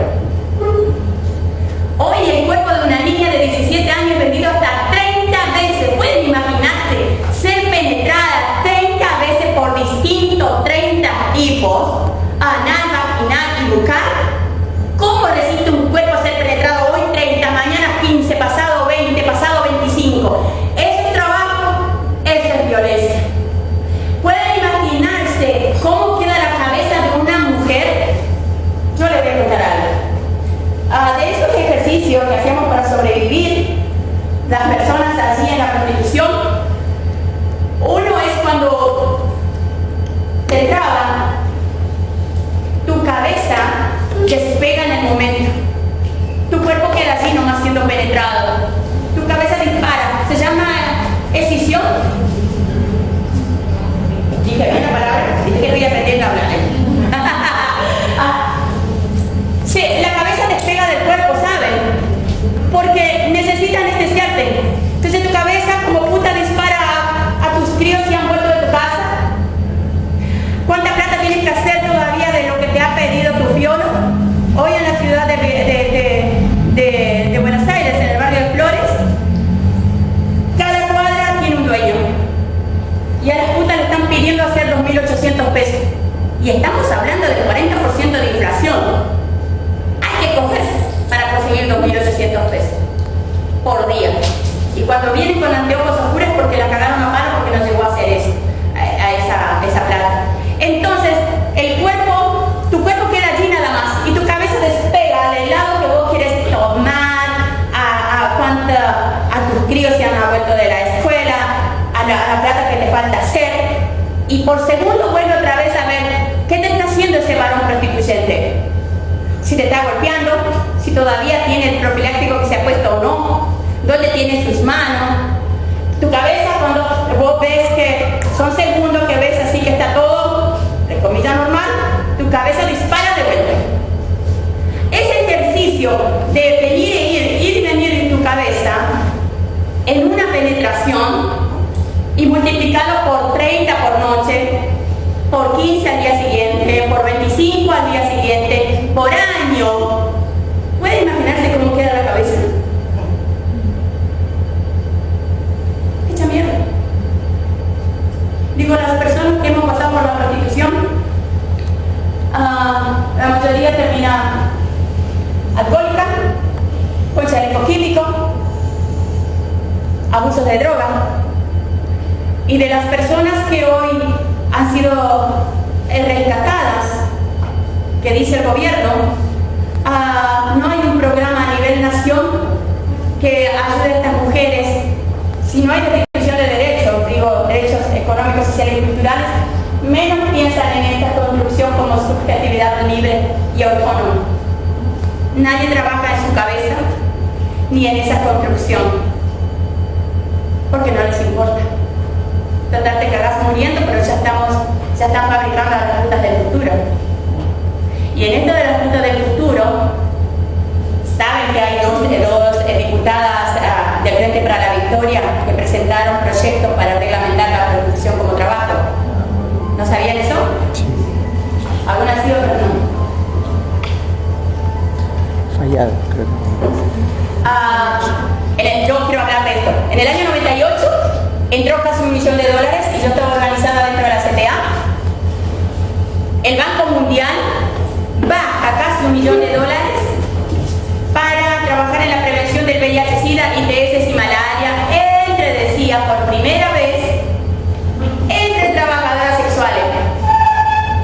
Speaker 1: Hoy el cuerpo de una niña de 17 años es vendido hasta 30 veces. ¿Pueden imaginarse ser penetrada 30 veces por distintos 30 tipos? Anal, vaginal y bucal. ¿Cómo resiste un cuerpo a ser penetrado hoy 30, mañana 15, pasado 20, pasado 25? ¿Eso es trabajo? Eso es violencia. ¿Pueden imaginarse cómo queda la cabeza de una mujer? Yo le voy a contar algo. De esos ejercicios que hacíamos para sobrevivir, las personas así en la prostitución, uno es cuando te traban, tu cabeza despega en el momento, tu cuerpo queda así nomás siendo penetrado, tu cabeza dispara, se llama escisión. Dije bien la palabra, dije que estoy aprendiendo a hablar. Sí, la cabeza despega del cuerpo, ¿saben? Porque necesita anestesiarte. Entonces tu cabeza como puta dispara a tus críos que han vuelto de tu casa. ¿Cuánta plata tienes que hacer todavía de lo que te ha pedido tu fiolo? Hoy en la ciudad de Buenos Aires, en el barrio de Flores, cada cuadra tiene un dueño. Y a las putas le están pidiendo hacer 2.800 pesos. Y estamos hablando del 40% de inflación. Hay que coger para conseguir 2.800 pesos por día. Y cuando vienen con anteojos oscuros es porque la cagaron a mano, porque no llegó a hacer eso, a esa plata. Entonces, tu cuerpo queda allí nada más y tu cabeza despega al helado que vos quieres tomar, a tus críos que han vuelto de la escuela, a la plata que te falta hacer. Y por segundo vuelve otra vez a ver qué te está haciendo ese varón prostituyente. Si te está golpeando, si todavía tiene el profiláctico que se ha puesto o no, dónde tiene sus manos. Tu cabeza, cuando vos ves que son segundos que ves así que está todo, de comillas normal, tu cabeza dispara de vuelta. Ese ejercicio de venir e ir y venir en tu cabeza, en una penetración, y multiplicarlo por 30 por noche, por 15 al día siguiente, por 25 al día siguiente, por año. ¿Puede imaginarse cómo queda la cabeza? Hecha mierda. Digo, las personas que hemos pasado por la prostitución, la mayoría termina alcohólica, con chaleco químico, abusos de droga. Y de las personas que hoy han sido rescatadas, que dice el gobierno, no hay un programa a nivel nación que ayude a estas mujeres. Si no hay restitución de derechos, digo, derechos económicos, sociales y culturales, menos piensan en esta construcción como subjetividad libre y autónoma. Nadie trabaja en su cabeza ni en esa construcción, porque no les importa. Total, te cagas muriendo, pero ya están fabricando las rutas del futuro. Y en esto de las rutas del futuro, saben que hay dos diputadas del Frente para la Victoria que presentaron proyectos para reglamentar la producción como trabajo. ¿No sabían eso?
Speaker 5: Sí.
Speaker 1: Algunas sí, otras no.
Speaker 5: Fallado, creo que.
Speaker 1: Yo quiero hablar de esto. En el año 98 entró casi $1 millón y yo estaba organizada dentro de la CTA. El Banco Mundial va a casi $1 millón para trabajar en la prevención del VIH-Sida, ITS y malaria, decía por primera vez, entre trabajadoras sexuales.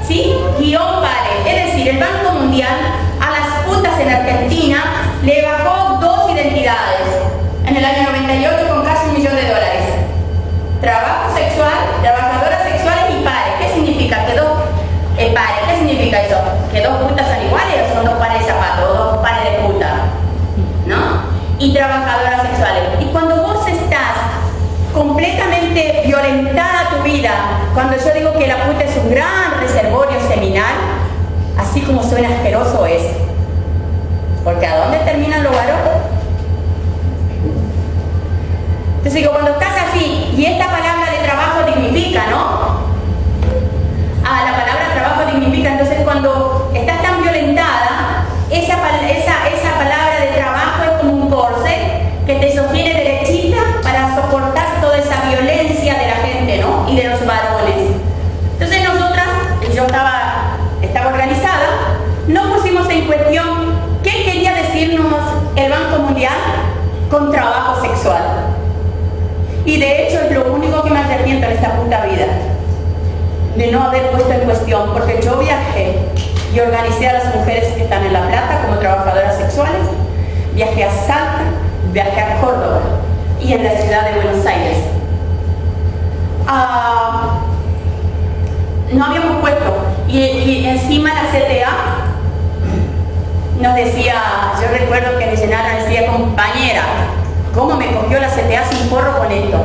Speaker 1: ¿Sí? Guión vale. Es decir, el Banco Mundial a las putas en Argentina le bajó 2 identidades en el año 98 con casi $1 millón. Trabajo sexual, trabajadoras sexuales y pares. ¿Qué significa? Pares, ¿qué significa eso? ¿Que 2 putas son iguales o son 2 pares de zapatos, 2 pares de putas? ¿No? Y trabajadoras sexuales. Y cuando vos estás completamente violentada tu vida, cuando yo digo que la puta es un gran reservorio seminal, así como suena asqueroso es. Porque ¿a dónde terminan los varones? Entonces digo, cuando estás así, y esta palabra de trabajo dignifica, ¿no? La palabra trabajo dignifica, entonces cuando estás tan violentada, esa palabra de trabajo es como un corset que te sostiene derechita para soportar toda esa violencia de la gente, ¿no? Y de los varones. Entonces nosotras, yo estaba organizada, no pusimos en cuestión qué quería decirnos el Banco Mundial con trabajo sexual. Y de hecho es lo único que me arrepiento en esta puta vida, de no haber puesto en cuestión, porque yo viajé y organicé a las mujeres que están en La Plata como trabajadoras sexuales, viajé a Salta, viajé a Córdoba y en la ciudad de Buenos Aires. No habíamos puesto, y encima la CTA nos decía, yo recuerdo que me llenaron, decía, compañera, ¿cómo me cogió la CTA sin porro con esto?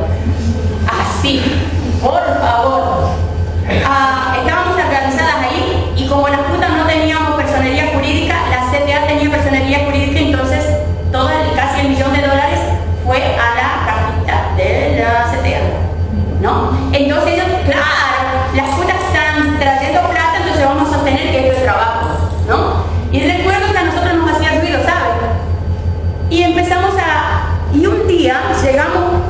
Speaker 1: Así, por favor. Estábamos organizadas ahí y como las putas no teníamos personería jurídica, la CTA tenía personería jurídica, entonces casi $1 millón fue a la cajita de la CTA, ¿no? Entonces ellos, claro, las putas están trayendo plata, entonces vamos a sostener que esto es trabajo, ¿no? Y recuerdo que a nosotros nos hacía ruido, ¿sabes? Y empezamos y un día llegamos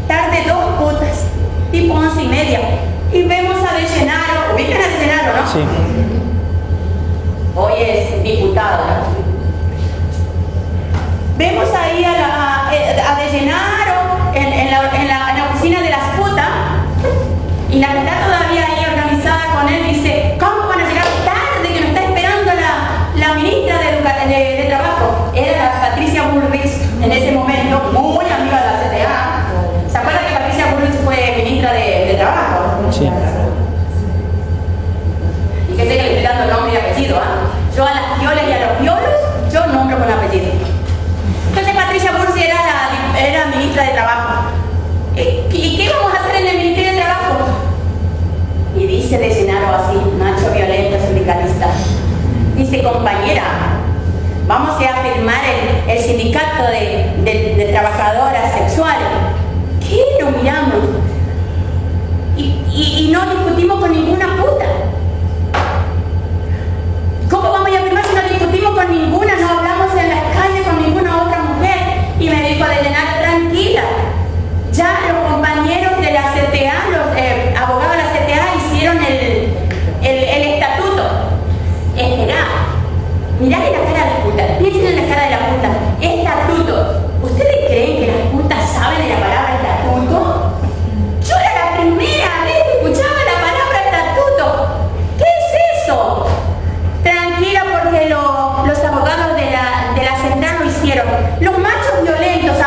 Speaker 1: tarde 2 putas, tipo 11:30, y vemos a De Gennaro, ¿ubican a De Gennaro, no?
Speaker 5: Sí.
Speaker 1: Hoy es diputada. Vemos ahí a De Gennaro en la oficina de las putas, y la que está todavía ahí organizada con él dice, ¿cómo van a llegar tarde? Que nos está esperando la ministra de Trabajo. Era Patricia Bullrich en ese momento, muy amiga de la CTA. ¿Se acuerdan que Patricia Bullrich fue ministra de Trabajo?
Speaker 5: Sí.
Speaker 1: Y que sé que le estoy dando nombre y apellido, Yo a las violas y a los violos, yo nombro con apellido. Entonces Patricia Bullrich era ministra de Trabajo. ¿Y qué vamos a hacer en el Ministerio de Trabajo? Y dice De Gennaro así, macho violento sindicalista. Dice, compañera, vamos a firmar el sindicato de trabajadoras sexuales. ¿Qué? Lo miramos. Y no discutimos con ninguna puta. ¿Cómo vamos a firmar si no discutimos con ninguna? No hablamos en las calles con ninguna otra mujer. Y me dijo De Gennaro, tranquila. Ya los compañeros de la CTA, los abogados de la CTA hicieron el estatuto. Esperá. Mirá la cara de la puta, piensen en la cara de la puta. Estatuto. ¿Ustedes creen que las putas saben de la palabra estatuto? Yo era la primera vez que escuchaba la palabra estatuto. ¿Qué es eso? Tranquila, porque los abogados de la central lo hicieron. Los machos violentos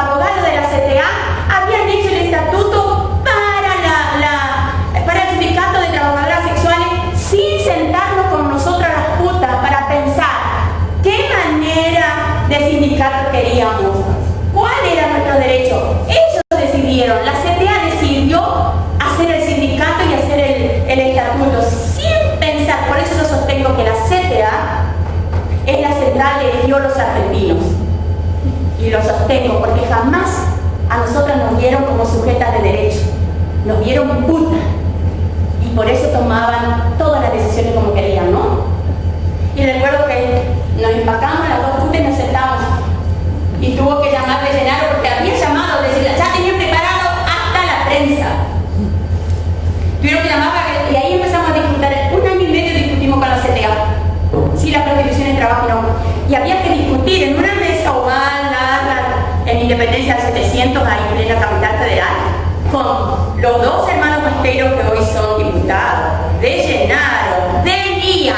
Speaker 1: queríamos. ¿Cuál era nuestro derecho? Ellos decidieron, la CTA decidió hacer el sindicato y hacer el estatuto sin pensar. Por eso yo sostengo que la CTA es la central que eligió los argentinos. Y lo sostengo porque jamás a nosotras nos vieron como sujetas de derecho. Nos vieron putas. Y por eso tomaban todas las decisiones como querían, ¿no? Y recuerdo que nos empacamos las dos putas y nos sentamos. Y tuvo que llamar de Llenaro porque había llamado, ya tenían preparado hasta la prensa. Tuvieron que llamar y ahí empezamos a discutir. 1 año y medio discutimos con la CTA. Si la prostitución es trabajo o no. Y había que discutir en una mesa oval, en Independencia del 700, ahí en la capital federal, con los 2 hermanos Mosteros que hoy son diputados, de Llenaro, de Lía,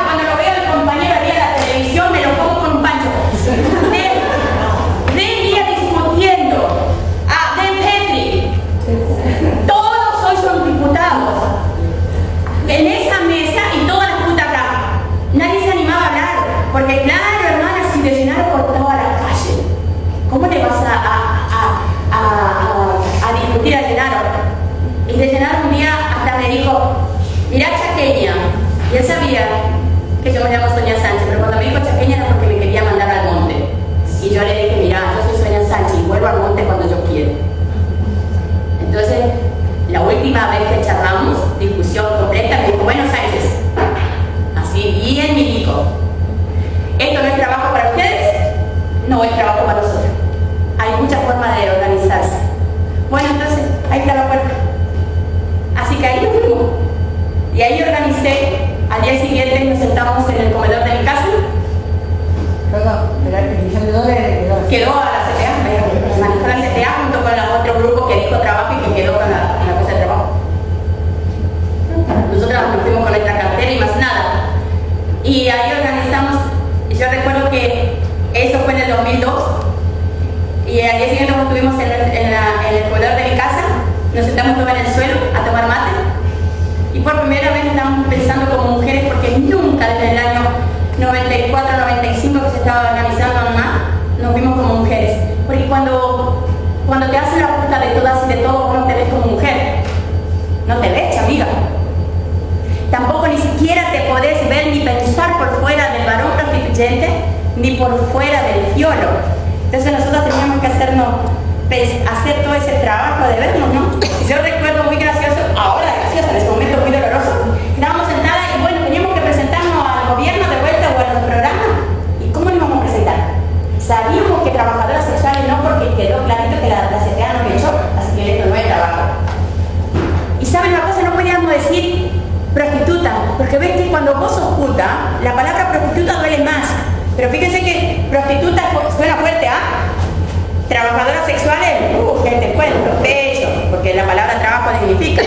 Speaker 1: cuando lo veo el compañero ahí en la televisión me lo pongo con un pancho, de Lía discutiendo, de Petri, todos hoy son diputados, en esa mesa y todas las putas acá, nadie se animaba a hablar, porque claro hermana, si de Llenaro por toda la calle, ¿cómo le vas a discutir a Llenaro? Y de Llenaro un día hasta me dijo, mirá chaqueña, y él sabía que yo me llamo Sonia Sánchez, pero cuando me dijo chaqueña era porque me quería mandar al monte. Y yo le dije, mirá, yo soy Sonia Sánchez y vuelvo al monte cuando yo quiero. Entonces, la última vez que charlamos, discusión completa, me dijo, bueno Sánchez, así bien milico, ¿esto no es trabajo para ustedes? No es trabajo para nosotros. Hay muchas formas de organizarse. Bueno, entonces, ahí está la puerta. Así que ahí nos fuimos. Y ahí organicé. Al día siguiente nos sentamos en el comedor de mi casa.
Speaker 3: Perdón, pero el millón de dólares
Speaker 1: Quedó a la CTA, manejó la CTA junto con los otros grupos que dijo trabajo y que quedó con la cosa de trabajo. Nosotros nos fuimos con nuestra cartera y más nada. Y ahí organizamos, yo recuerdo que eso fue en el 2002. Y al día siguiente nos estuvimos en el comedor de mi casa, nos sentamos todos en el suelo a tomar mate. Y por primera vez estábamos pensando como mujeres, porque nunca desde el año 94-95 que se estaba organizando nomás, nos vimos como mujeres. Porque cuando te hacen la puta de todas y de todos, vos no te ves como mujer. No te ves, amiga. Tampoco ni siquiera te podés ver ni pensar por fuera del varón prostituyente, ni por fuera del fiolo. Entonces nosotros teníamos que hacer todo ese trabajo de vernos, ¿no? Y yo recuerdo muy gracioso, ahora gracioso, en ese momento muy doloroso, estábamos sentadas y bueno, teníamos que presentarnos al gobierno de vuelta o a los programas. ¿Y cómo nos íbamos a presentar? Sabíamos que trabajadoras sexuales no, porque quedó clarito que la CTA nos echó, así que esto no es trabajo. Y saben una cosa, no podíamos decir prostituta, porque ves que cuando vos sos puta, la palabra prostituta duele más. Pero fíjense que prostituta suena fuerte, trabajadoras sexuales, gente cuento, pecho, porque la palabra trabajo significa.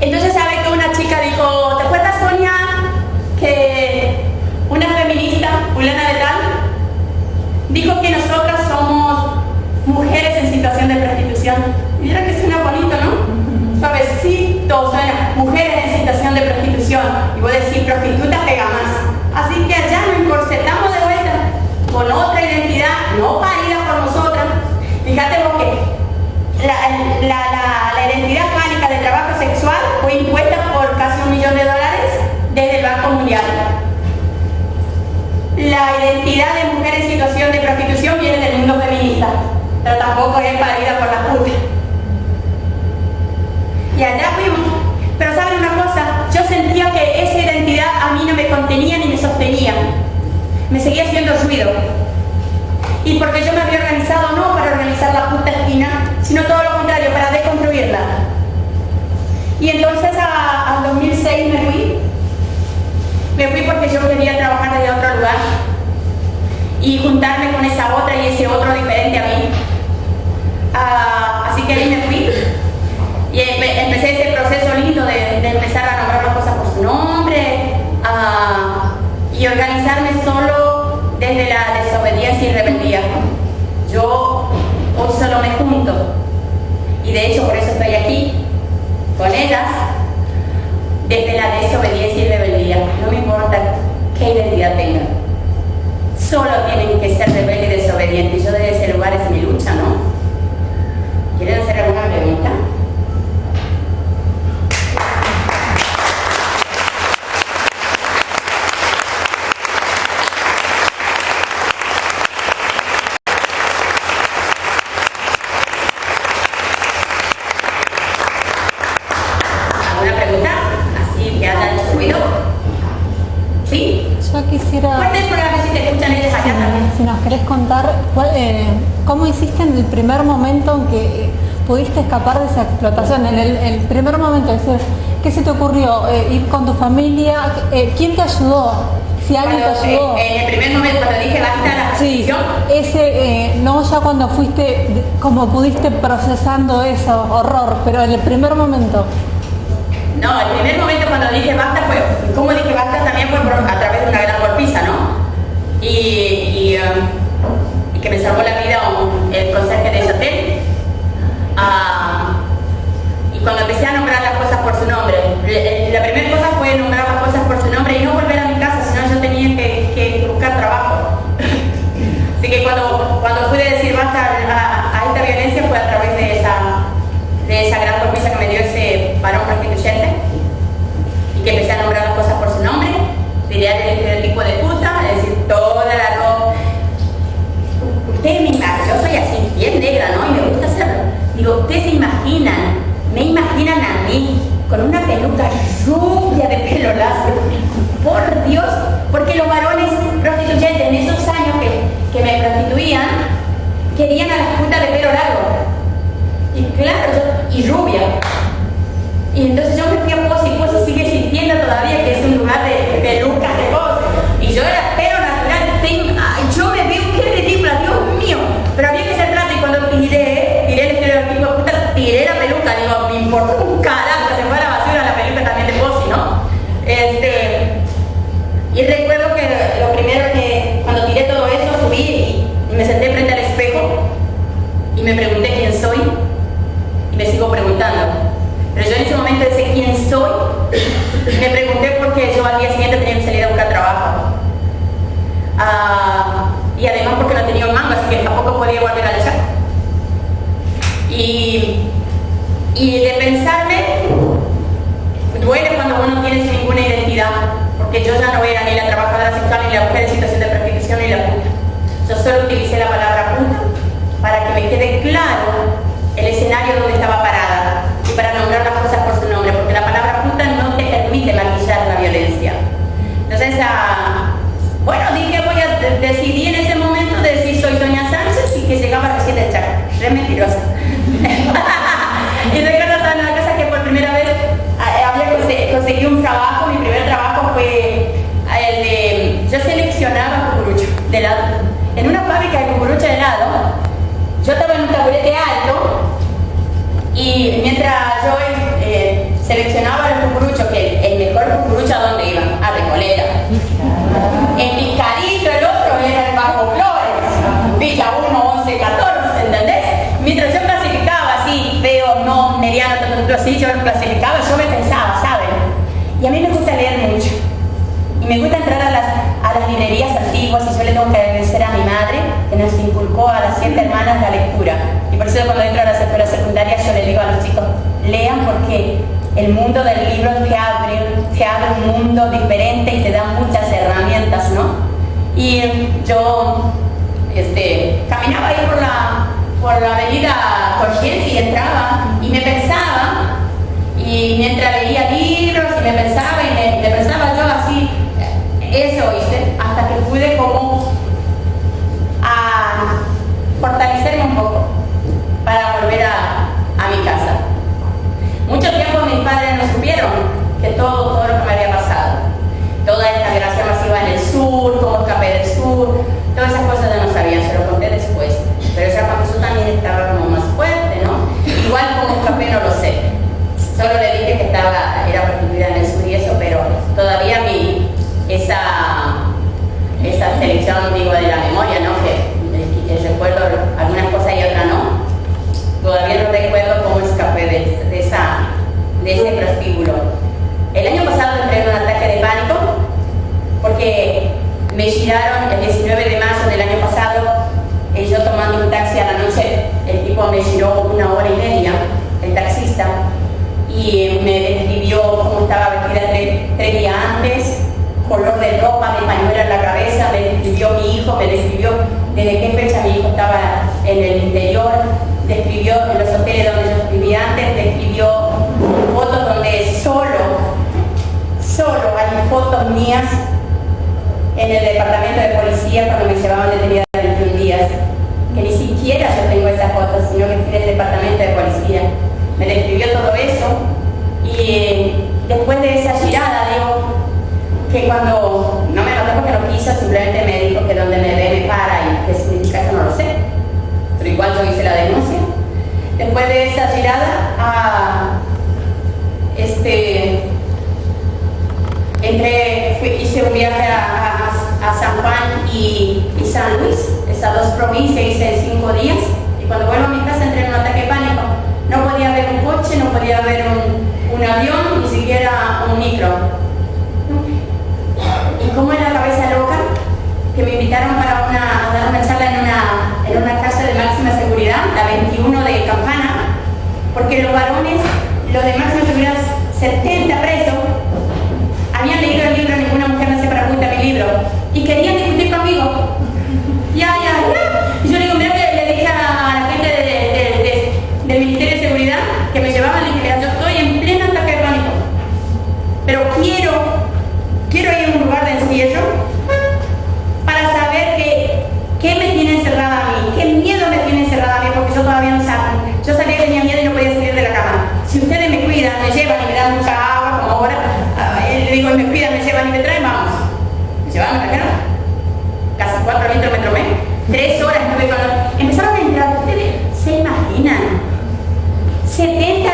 Speaker 1: Entonces, ¿sabe que una chica dijo, ¿te acuerdas, Sonia, que una feminista, fulana de tal, dijo que nosotras somos mujeres en situación de prostitución? Y mira que suena bonito, ¿no? Suavecito, suena, mujeres en situación de prostitución. Y vos decís, prostituta pega más. Así que allá nos encorsetamos de vuelta con otra identidad, no parida por nosotras. Fíjate vos que la identidad fálica del trabajo sexual fue impuesta por casi $1 millón desde el Banco Mundial. La identidad de mujer en situación de prostitución viene del mundo feminista, pero tampoco es parida por las putas. Y allá fuimos. Pero ¿saben una cosa? Yo sentía que esa identidad a mí no me contenía ni me sostenía. Me seguía haciendo ruido. Y porque yo me había organizado no para organizar la puta esquina, sino todo lo contrario, para deconstruirla. Y entonces al 2006 me fui. Me fui porque yo quería trabajar desde otro lugar y juntarme con esa otra y ese otro diferente a mí. Así que ahí me fui. Y empecé ese proceso lindo de empezar a nombrar las cosas por su nombre y organizarme solo desde la desobediencia y rebeldía. Yo hoy solo me junto y de hecho por eso estoy aquí con ellas desde la desobediencia y rebeldía. No me importa qué identidad tengan. solo tienen que ser rebeldes y desobedientes. Yo desde ese lugar es mi lucha, ¿no? ¿Quieren hacer alguna pregunta? ¿Alguna pregunta? Así que haya hecho ruido. ¿Sí?
Speaker 6: Yo quisiera,
Speaker 1: Fuerte por a ver si te escuchan ellos allá también.
Speaker 6: si nos querés contar, ¿cómo hiciste en el primer momento en que pudiste escapar de esa explotación? En el primer momento, es decir, ¿qué se te ocurrió? ¿Ir con tu familia? ¿Quién te ayudó? Si alguien te ayudó.
Speaker 1: En el primer momento, cuando dije basta la
Speaker 6: Sí,
Speaker 1: prostitución,
Speaker 6: no ya cuando fuiste, como pudiste procesando eso, horror, pero en el primer momento.
Speaker 1: no, el primer momento cuando dije basta fue, como dije basta también fue a través de una gran golpiza, ¿no? Y que me salvó la vida el conserje de ese hotel. Y cuando empecé a nombrar las cosas por su nombre, la primera cosa fue nombrar las cosas por su nombre y no volver a mi casa, sino yo tenía que buscar trabajo. Así que cuando pude decir basta a esta violencia fue a través de esa gran golpiza que me dio ese varón prostituyente y que empecé a nombrar las cosas por su nombre, tirar el estereotipo de puta, es decir, toda la ropa. Ustedes me imaginan, yo soy así, bien negra, ¿no? Y me gusta hacerlo. Digo, ustedes me imaginan a mí con una peluca rubia de pelo lacio. Por Dios, porque los varones prostituyentes en esos años que me prostituían querían a las putas de pelo largo. Y claro, y rubia. Y entonces yo me fui a Pozo y Pozo sigue existiendo todavía, que es un lugar de pelucas de voz. Y yo era pelo natural, yo me vi qué ridícula, Dios mío. Pero había que ser trato y cuando tiré el estereotipo de puta, tiré la peluca, digo, me importó un carajo, se fue a la basura la peluca también de Pozo, ¿no? Y recuerdo que lo primero que cuando tiré todo eso subí y me senté frente al espejo y me pregunté quién soy y me sigo preguntando. Pero yo en ese momento de sé quién soy, me pregunté por qué yo al día siguiente tenía que salir a buscar trabajo. Y además porque no tenía un mango, así que tampoco podía volver a luchar. Y de pensarme, duele cuando uno no tiene ninguna identidad, porque yo ya no era ni la trabajadora sexual, ni la mujer en situación de prostitución, ni la puta. Yo solo utilicé la palabra puta para que me quede claro el escenario donde estaba parada y para nombrar las cosas por su nombre, porque la palabra puta no te permite maquillar la violencia. Entonces, bueno, dije, decidí en ese momento decir soy Doña Sánchez y que llegaba recién del Chaco. Re mentirosa. Y recuerdo una cosa que por primera vez había conseguido un trabajo. Mi primer trabajo fue el de, yo seleccionaba cucurucho de helado. En una fábrica de cucurucho de helado, yo estaba en un taburete alto y mientras yo seleccionaba los cucuruchos, que el mejor cucurucho a dónde iba, a Recoleta. En Picadillo el otro era el Bajo Flores, Villa 1, 11, 14, ¿entendés? Mientras yo clasificaba así, feo, no, mediano, así, yo clasificaba, yo me pensaba, ¿saben? Y a mí me gusta leer mucho. Y me gusta entrar a las librerías antiguas y yo le tengo que agradecer a mi madre que nos inculcó a las 7 hermanas la lectura. Y por eso cuando entro a las escuelas secundarias yo le digo a los chicos, lean porque el mundo del libro te abre un mundo diferente y te da muchas herramientas, ¿no? Y yo caminaba ahí por la avenida Corrientes y entraba y me pensaba, y mientras leía libros y me pensaba y me pensaba yo así, eso hice, hasta que pude como fortalecerme un poco para volver a mi casa. Mucho tiempo mis padres no supieron que todo lo que me había pasado, toda esta migración masiva en el sur, cómo escapé del sur, todas esas cosas ya no sabían, se lo conté después. Pero ya cuando yo también estaba como más fuerte, ¿no? Igual cómo escapé no lo sé. Solo le dije que era prostituida en el sur y eso, pero todavía esa selección, digo, tipo me giró 1 hora y media, el taxista, y me describió cómo estaba vestida 3 días antes, color de ropa, de pañuelo en la cabeza, me describió mi hijo, me describió desde qué fecha mi hijo estaba en el interior, describió los hoteles donde yo escribí antes, describió fotos donde solo hay fotos mías en el departamento de policía cuando me llevaban detenida 21 días, que ni siquiera yo tengo esas fotos, sino que estoy en el departamento de policía. Me describió todo eso y después de esa girada, digo, que cuando no me mató porque no quiso, simplemente me dijo que donde me ve me para y qué significa eso no lo sé, pero igual yo hice la denuncia. Después de esa girada, hice un viaje a San Juan y San Luis, esas 2 provincias hice en 5 días, y cuando vuelvo a mi casa entré en un ataque de pánico. No podía ver un coche, no podía ver un avión, ni siquiera un micro. Y como en la cabeza loca, que me invitaron para a dar una charla en una casa de máxima seguridad, la 21 de Campana, porque los varones, los de máxima seguridad, 70 presos, habían leído el libro Ninguna mujer nace para ocultar mi libro, y querían discutir conmigo. Ya. Y yo le digo, mira que le dije a la gente del Ministerio de Seguridad que me llevaban, le dije, yo estoy en pleno ataque de pánico, pero quiero ir a un lugar de encierro para saber qué me tiene encerrada a mí, qué miedo me tiene encerrada a mí, porque yo todavía no sabía. Yo sabía que tenía miedo y no podía salir de la cama. Si ustedes me cuidan, me llevan y me dan mucha agua, como ahora, le digo, me cuidan, me llevan y me traen, vamos. Me llevaban a la cama, casi 4 litros me tomé, 3 horas estuve con los... Empezaron a entrar, ustedes se imaginan, 70